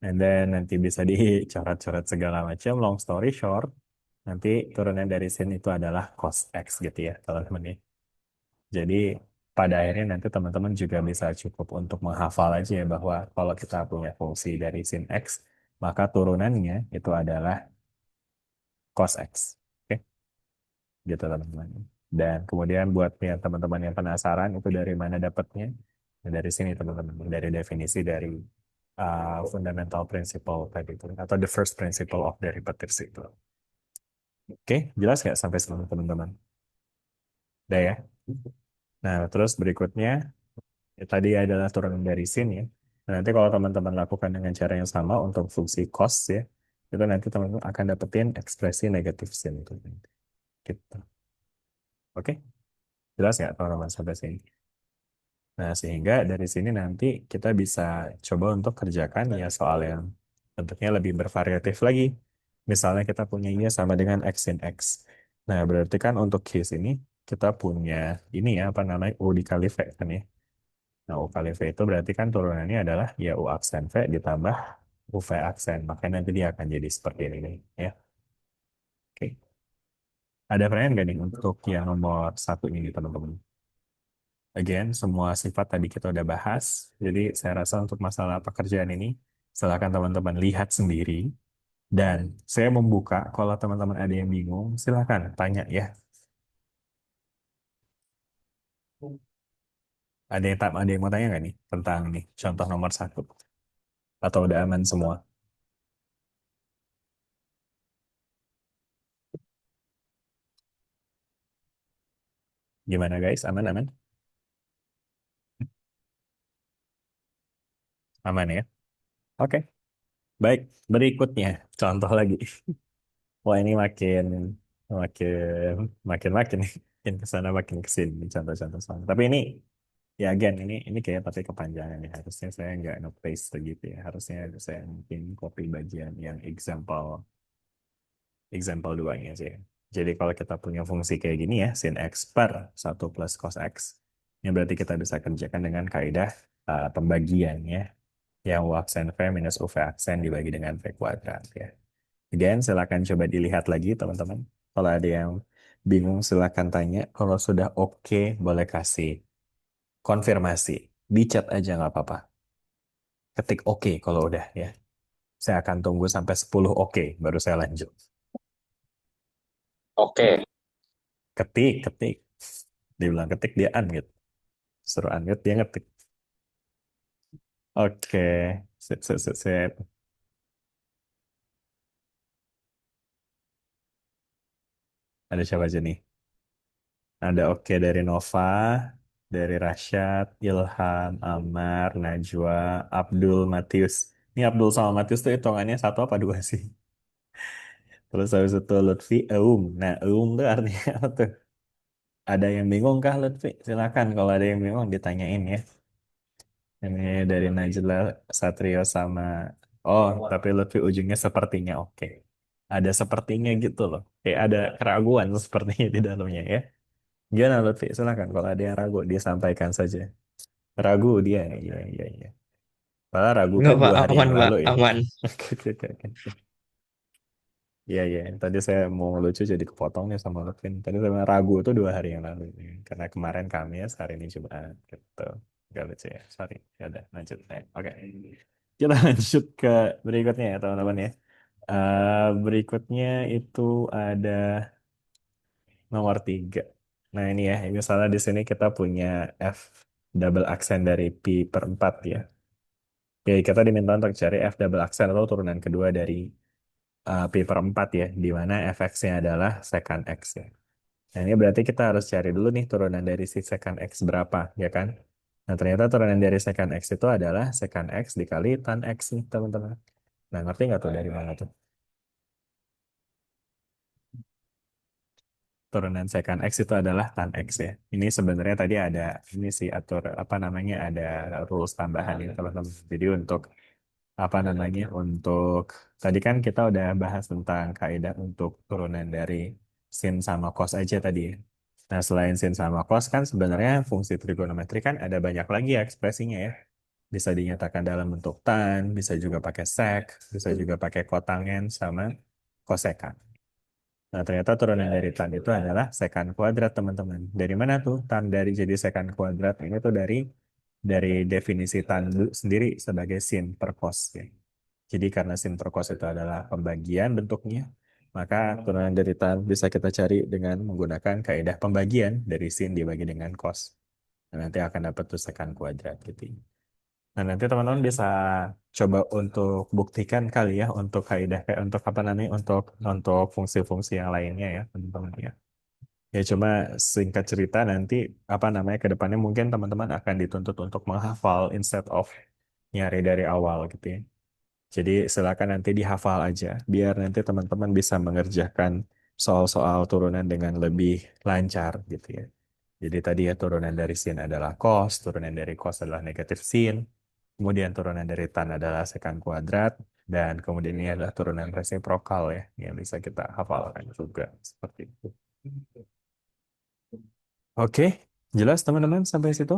[SPEAKER 1] And then nanti bisa dicoret-coret segala macam. Long story short, nanti turunan dari sin itu adalah cos X gitu ya, teman-teman ya. Jadi pada akhirnya nanti teman-teman juga bisa cukup untuk menghafal aja ya bahwa kalau kita punya fungsi dari sin X, maka turunannya itu adalah cos X. Oke, gitu teman-teman. Dan kemudian buat yang teman-teman yang penasaran itu dari mana dapatnya? Nah, dari sini teman-teman, dari definisi dari fundamental principle tadi itu, atau the first principle of derivatives itu. Oke, jelas nggak sampai sini teman-teman? Udah ya? Nah, terus berikutnya, ya, tadi adalah turunan dari sin ya. Nah, nanti kalau teman-teman lakukan dengan cara yang sama untuk fungsi cos ya, itu nanti teman-teman akan dapetin ekspresi negatif sin itu. Gitu. Oke, jelas nggak teman-teman sampai sini? Nah, sehingga dari sini nanti kita bisa coba untuk kerjakan ya soal yang bentuknya lebih bervariatif lagi. Misalnya kita punya ini sama dengan x sin x. Nah, berarti kan untuk case ini kita punya ini ya apa namanya U dikali V kan ya. Nah, U kali V itu berarti kan turunannya adalah ya U aksen V ditambah U V aksen. Makanya nanti dia akan jadi seperti ini nih, ya. Oke. Ada pertanyaan nggak nih untuk yang nomor satu ini teman-teman? Again, semua sifat tadi kita udah bahas. Jadi saya rasa untuk masalah pekerjaan ini, silakan teman-teman lihat sendiri. Dan saya membuka, kalau teman-teman ada yang bingung, silakan tanya ya. Ada yang mau tanya nggak nih tentang ini contoh nomor satu? Atau udah aman semua? Gimana guys? Aman, aman? Aman ya? Oke, baik. Berikutnya, contoh lagi. Wah ini makin, makin, makin ke sana makin ke sini contoh-contoh soal. Tapi ini Ya again ini kayak pakai kepanjangan ya. Harusnya saya nggak nge-paste gitu ya. Harusnya saya mungkin copy bagian yang example 2-nya sih. Jadi kalau kita punya fungsi kayak gini ya, sin x per 1 plus cos x, ini berarti kita bisa kerjakan dengan kaidah pembagian ya, yang u aksen v minus uv aksen dibagi dengan v kuadrat ya. Again, silakan coba dilihat lagi teman-teman. Kalau ada yang bingung silakan tanya. Kalau sudah oke, boleh kasih konfirmasi. Di chat aja nggak apa-apa. Ketik oke kalau udah ya. Saya akan tunggu sampai 10 oke, baru saya lanjut.
[SPEAKER 4] Oke.
[SPEAKER 1] Ketik. Dia bilang ketik, dia unmute. Suruh unmute, dia ngetik. Oke, sip. Ada siapa aja nih? Ada oke dari Nova, dari Rashad, Ilham, Amar, Najwa, Abdul, Matius. Ini Abdul sama Matius tuh hitungannya satu apa dua sih? Terus habis itu Lutfi, Eum. Nah, Eum tuh artinya apa tuh? Ada yang bingung kah Lutfi? Silakan kalau ada yang bingung ditanyain ya. Ini dari Najla, Satrio sama... Oh, tapi Lutfi ujungnya sepertinya oke. Ada sepertinya gitu loh. Kayak ada keraguan sepertinya di dalamnya ya. Gimana Lutfi? Silakan kalau ada yang ragu disampaikan saja. Ragu dia, iya. Padahal ragu
[SPEAKER 3] Enggak
[SPEAKER 1] kan
[SPEAKER 3] Pak,
[SPEAKER 1] 2 hari
[SPEAKER 3] aman
[SPEAKER 1] yang
[SPEAKER 3] Pak,
[SPEAKER 1] lalu ya.
[SPEAKER 3] aman.
[SPEAKER 1] Oke. Iya. Tadi saya mau lucu jadi kepotong nih sama Lutfi. Tadi saya bilang ragu itu 2 hari yang lalu. Karena kemarin Kamis, hari ini Jumat. Gitu. Gak lucu ya, sorry. Ya udah, lanjut. Oke. Kita lanjut ke berikutnya ya teman-teman ya. Berikutnya itu ada nomor 3. Nah ini ya, misalnya di sini kita punya F double aksen dari Pi per 4 ya. Oke, kita diminta untuk cari F double aksen atau turunan kedua dari Pi per 4 ya, di mana fx-nya adalah secant x ya. Nah ini berarti kita harus cari dulu nih turunan dari si secant x berapa, ya kan? Nah ternyata turunan dari secant x itu adalah secant x dikali tan x nih teman-teman. Nah ngerti nggak tuh dari mana tuh? Turunan secant X itu adalah tan X ya. Ini sebenarnya tadi ada ini sih atur apa namanya ada rules tambahan ya teman-teman. Jadi untuk apa namanya untuk tadi kan kita udah bahas tentang kaidah untuk turunan dari sin sama cos aja tadi ya. Nah selain sin sama cos kan sebenarnya fungsi trigonometri kan ada banyak lagi ya ekspresinya ya. Bisa dinyatakan dalam bentuk tan, bisa juga pakai sec, bisa juga pakai kotangen sama kosekan. Nah, ternyata turunan dari tan itu adalah sekan kuadrat, teman-teman. Dari mana tuh tan dari jadi sekan kuadrat? Ini tuh dari definisi tan sendiri sebagai sin per cos. Ya. Jadi karena sin per cos itu adalah pembagian bentuknya, maka turunan dari tan bisa kita cari dengan menggunakan kaidah pembagian dari sin dibagi dengan cos. Nah, nanti akan dapat tuh sekan kuadrat gitu. Nah, nanti teman-teman bisa coba untuk buktikan kali ya untuk kaidah kayak untuk apa namanya untuk fungsi-fungsi yang lainnya ya teman-teman ya. Ya cuma singkat cerita nanti apa namanya ke depannya mungkin teman-teman akan dituntut untuk menghafal instead of nyari dari awal gitu ya. Jadi silakan nanti dihafal aja biar nanti teman-teman bisa mengerjakan soal-soal turunan dengan lebih lancar gitu ya. Jadi tadi ya turunan dari sin adalah cos, turunan dari cos adalah negatif sin, kemudian turunan dari tan adalah sekan kuadrat, dan kemudian ini adalah turunan resiprokal ya, yang bisa kita hafalkan juga seperti itu. Oke, jelas teman-teman sampai situ?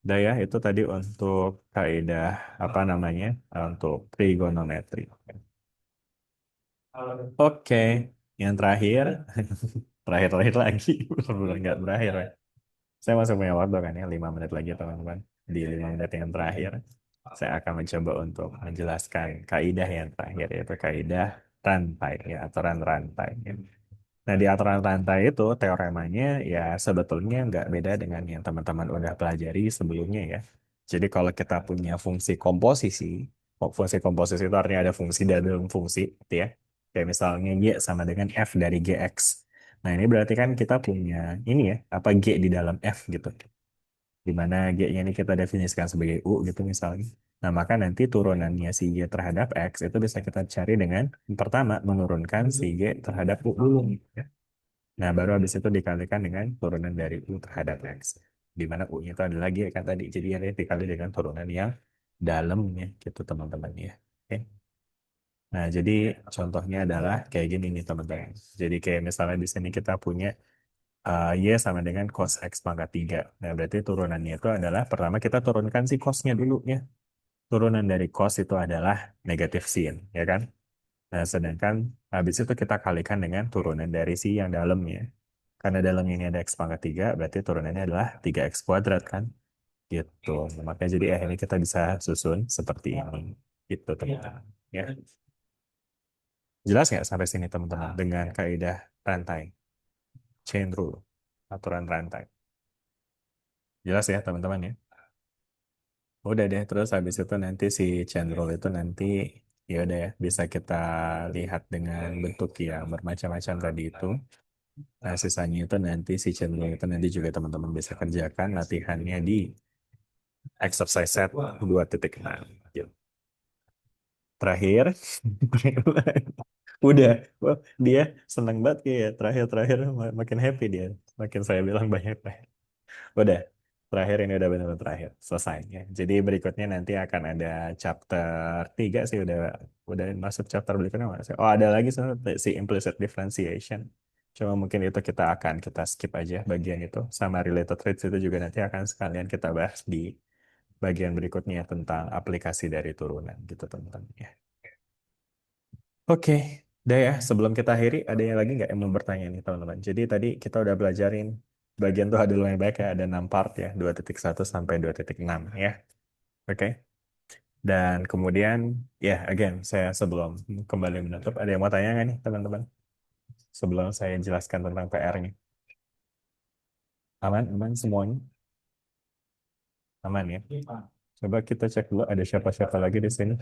[SPEAKER 1] Udah ya, itu tadi untuk kaidah apa namanya, untuk trigonometri. Oke, yang terakhir, terakhir lagi, benar-benar nggak berakhir ya. Saya masih punya waktu kan ya, 5 menit lagi teman-teman. Di 5 menit yang terakhir, saya akan mencoba untuk menjelaskan kaidah yang terakhir, yaitu kaidah rantai, ya, aturan rantai. Ya. Nah, di aturan rantai itu, teoremanya ya sebetulnya nggak beda dengan yang teman-teman udah pelajari sebelumnya ya. Jadi kalau kita punya fungsi komposisi, fungsi komposisi itu artinya ada fungsi dalam fungsi, gitu ya. Kayak misalnya Y sama dengan F dari GX. Nah, ini berarti kan kita punya ini ya, apa G di dalam F gitu. Di mana G-nya ini kita definisikan sebagai U gitu misalnya. Nah, maka nanti turunannya si Y terhadap X itu bisa kita cari dengan pertama menurunkan si Y terhadap U dulu. Ya. Nah, baru habis itu dikalikan dengan turunan dari U terhadap X. di mana U-nya itu ada lagi kan tadi. Jadi ada dikali dengan turunan yang dalamnya gitu teman-teman ya. Oke. Nah, jadi contohnya adalah kayak gini nih teman-teman. Jadi kayak misalnya di sini kita punya Y sama dengan cos X pangkat 3. Nah, berarti turunannya itu adalah pertama kita turunkan si cosnya dulu ya. Turunan dari cos itu adalah negatif sin, ya kan? Nah, sedangkan habis itu kita kalikan dengan turunan dari si yang dalamnya. Karena dalamnya ini ada X pangkat 3, berarti turunannya adalah 3X kuadrat kan? Gitu. Nah, makanya jadi akhirnya kita bisa susun seperti ini. Gitu teman-teman. Ya. Jelas nggak sampai sini teman-teman dengan kaidah rantai, chain rule, aturan rantai. Jelas ya teman-teman ya? Udah deh, terus habis itu nanti si chain rule itu nanti ya udah ya bisa kita lihat dengan bentuk yang bermacam-macam tadi itu. Nah, sisanya itu nanti si chain rule itu nanti juga teman-teman bisa kerjakan latihannya di exercise set 2.6. Gitu. Terakhir, udah, wah, dia senang banget kayak terakhir-terakhir makin happy dia, makin saya bilang banyak. Udah, terakhir ini udah benar-benar terakhir, selesai ya. Jadi berikutnya nanti akan ada chapter 3 sih udah masuk chapter berikutnya nggak sih? Oh, ada lagi sebenarnya si implicit differentiation. Cuma mungkin itu kita skip aja bagian itu sama related traits itu juga nanti akan sekalian kita bahas di bagian berikutnya tentang aplikasi dari turunan gitu teman-teman ya. Oke, udah ya. Sebelum kita akhiri, ada yang lagi nggak yang mau bertanya nih teman-teman? Jadi tadi kita udah belajarin bagian tuh ada lumayan banyak ya, ada 6 part ya, 2.1 sampai 2.6 ya. Oke. Dan kemudian, ya again, saya sebelum kembali menutup, ada yang mau tanya nggak nih teman-teman? Sebelum saya jelaskan tentang PR-nya. Aman, aman semuanya? Aman ya? Coba kita cek dulu ada siapa-siapa lagi di sini.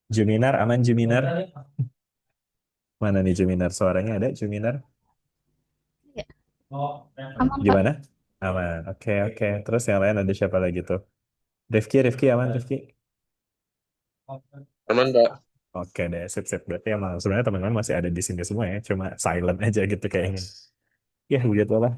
[SPEAKER 1] Juminar, aman Juminar? Mana nih Juminar? Suaranya ada Juminar?
[SPEAKER 2] Ya, aman Pak.
[SPEAKER 1] Gimana? Aman. Oke, oke. Terus yang lain ada siapa lagi tuh? Rifki aman Rifki?
[SPEAKER 4] Aman, Pak.
[SPEAKER 1] Oke deh, sip, sip. Berarti emang sebenarnya teman-teman masih ada di sini semua ya, cuma silent aja gitu kayaknya. Ya, begitulah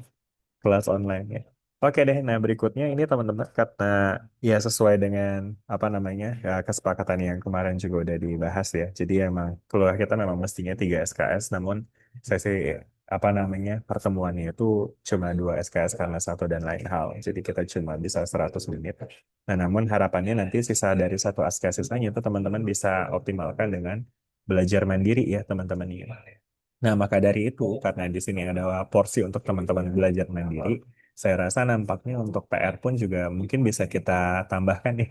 [SPEAKER 1] kelas online ya. Oke deh, nah berikutnya ini teman-teman karena ya sesuai dengan apa namanya ya, kesepakatan yang kemarin juga udah dibahas ya. Jadi emang keluar kita memang mestinya 3 SKS, namun sesi apa namanya pertemuannya itu cuma 2 SKS karena satu dan lain hal. Jadi kita cuma bisa 100 menit. Nah namun harapannya nanti sisa dari satu SKS sisanya itu teman-teman bisa optimalkan dengan belajar mandiri ya teman-teman ini. Nah, maka dari itu, karena di sini ada porsi untuk teman-teman belajar mandiri, saya rasa nampaknya untuk PR pun juga mungkin bisa kita tambahkan nih.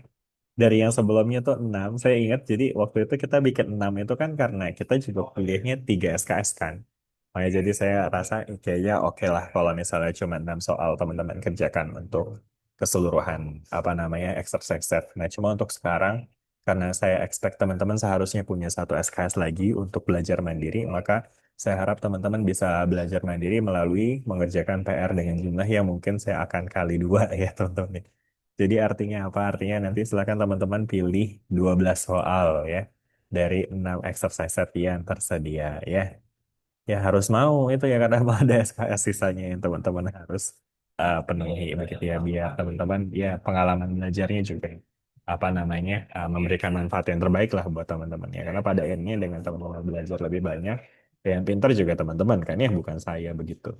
[SPEAKER 1] Dari yang sebelumnya tuh 6, saya ingat jadi waktu itu kita bikin 6 itu kan karena kita juga kuliahnya 3 SKS kan. Makanya jadi saya rasa kayaknya oke lah kalau misalnya cuma 6 soal teman-teman kerjakan untuk keseluruhan apa namanya exercise set. Nah, cuma untuk sekarang karena saya expect teman-teman seharusnya punya satu SKS lagi untuk belajar mandiri, maka saya harap teman-teman bisa belajar mandiri melalui mengerjakan PR dengan jumlah yang mungkin saya akan kali dua ya teman-teman. Jadi artinya apa? Artinya nanti silakan teman-teman pilih 12 soal ya dari 6 exercise set yang tersedia ya. Ya harus mau itu ya karena ada SKS sisanya yang teman-teman harus penuhi begitu ya biar teman-teman ya pengalaman belajarnya juga apa namanya memberikan manfaat yang terbaik lah buat teman-teman ya karena pada akhirnya dengan teman-teman belajar lebih banyak ya yang pintar juga teman-teman kan ya bukan saya begitu.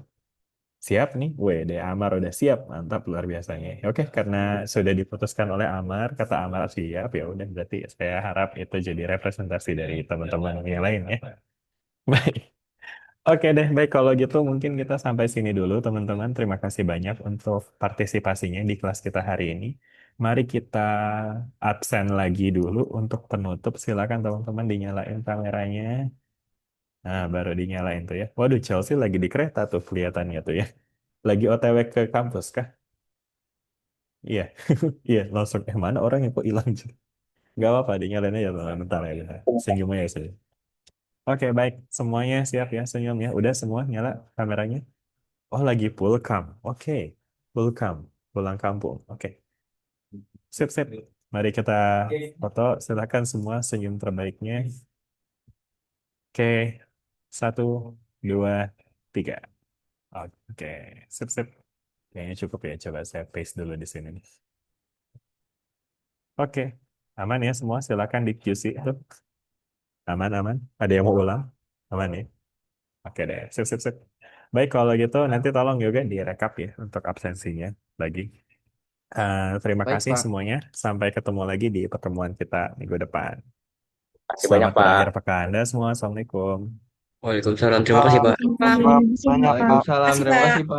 [SPEAKER 1] Siap nih, WD Amar udah siap, mantap luar biasanya. Oke, karena sudah diputuskan oleh Amar, kata Amar siap, ya udah berarti saya harap itu jadi representasi dari teman-teman yang lain ya. Baik. Oke deh, baik kalau gitu mungkin kita sampai sini dulu teman-teman. Terima kasih banyak untuk partisipasinya di kelas kita hari ini. Mari kita absen lagi dulu untuk penutup. Silakan teman-teman dinyalain kameranya. Nah, baru dinyalain tuh ya. Waduh, Chelsea lagi di kereta tuh kelihatannya tuh ya. Lagi OTW ke kampus kah? Iya, iya langsung. Mana orang yang kok hilang? Gak apa-apa, dinyalain aja teman bentar ya. Bentar. Senyum aja sih. Oke, baik. Semuanya siap ya, senyum ya. Udah semua nyala kameranya? Oh, lagi pull Oke, pull pulang kampung. Oke, sip, sip. Mari kita foto. Silakan semua senyum terbaiknya. Oke, satu, dua, tiga. Oke, sip, sip. Kayaknya cukup ya. Coba saya paste dulu di sini nih. Oke, aman ya semua. Silakan di QC itu. Aman, aman. Ada yang mau ulang? Aman ya? Oke deh, sip, sip, sip. Baik, kalau gitu nanti tolong juga direkap ya untuk absensinya lagi. Terima
[SPEAKER 4] Baik,
[SPEAKER 1] kasih
[SPEAKER 4] Pak.
[SPEAKER 1] semuanya. Sampai ketemu lagi di pertemuan kita minggu depan.
[SPEAKER 4] Kasih banyak,
[SPEAKER 1] Selamat
[SPEAKER 4] Pak.
[SPEAKER 1] berakhir pekan. Dah semua. Assalamualaikum.
[SPEAKER 3] Waalaikumsalam. Terima kasih, Pak.
[SPEAKER 2] Pak.
[SPEAKER 5] Waalaikumsalam.
[SPEAKER 2] Makasih,
[SPEAKER 5] Terima
[SPEAKER 2] Pak.
[SPEAKER 5] kasih, Pak.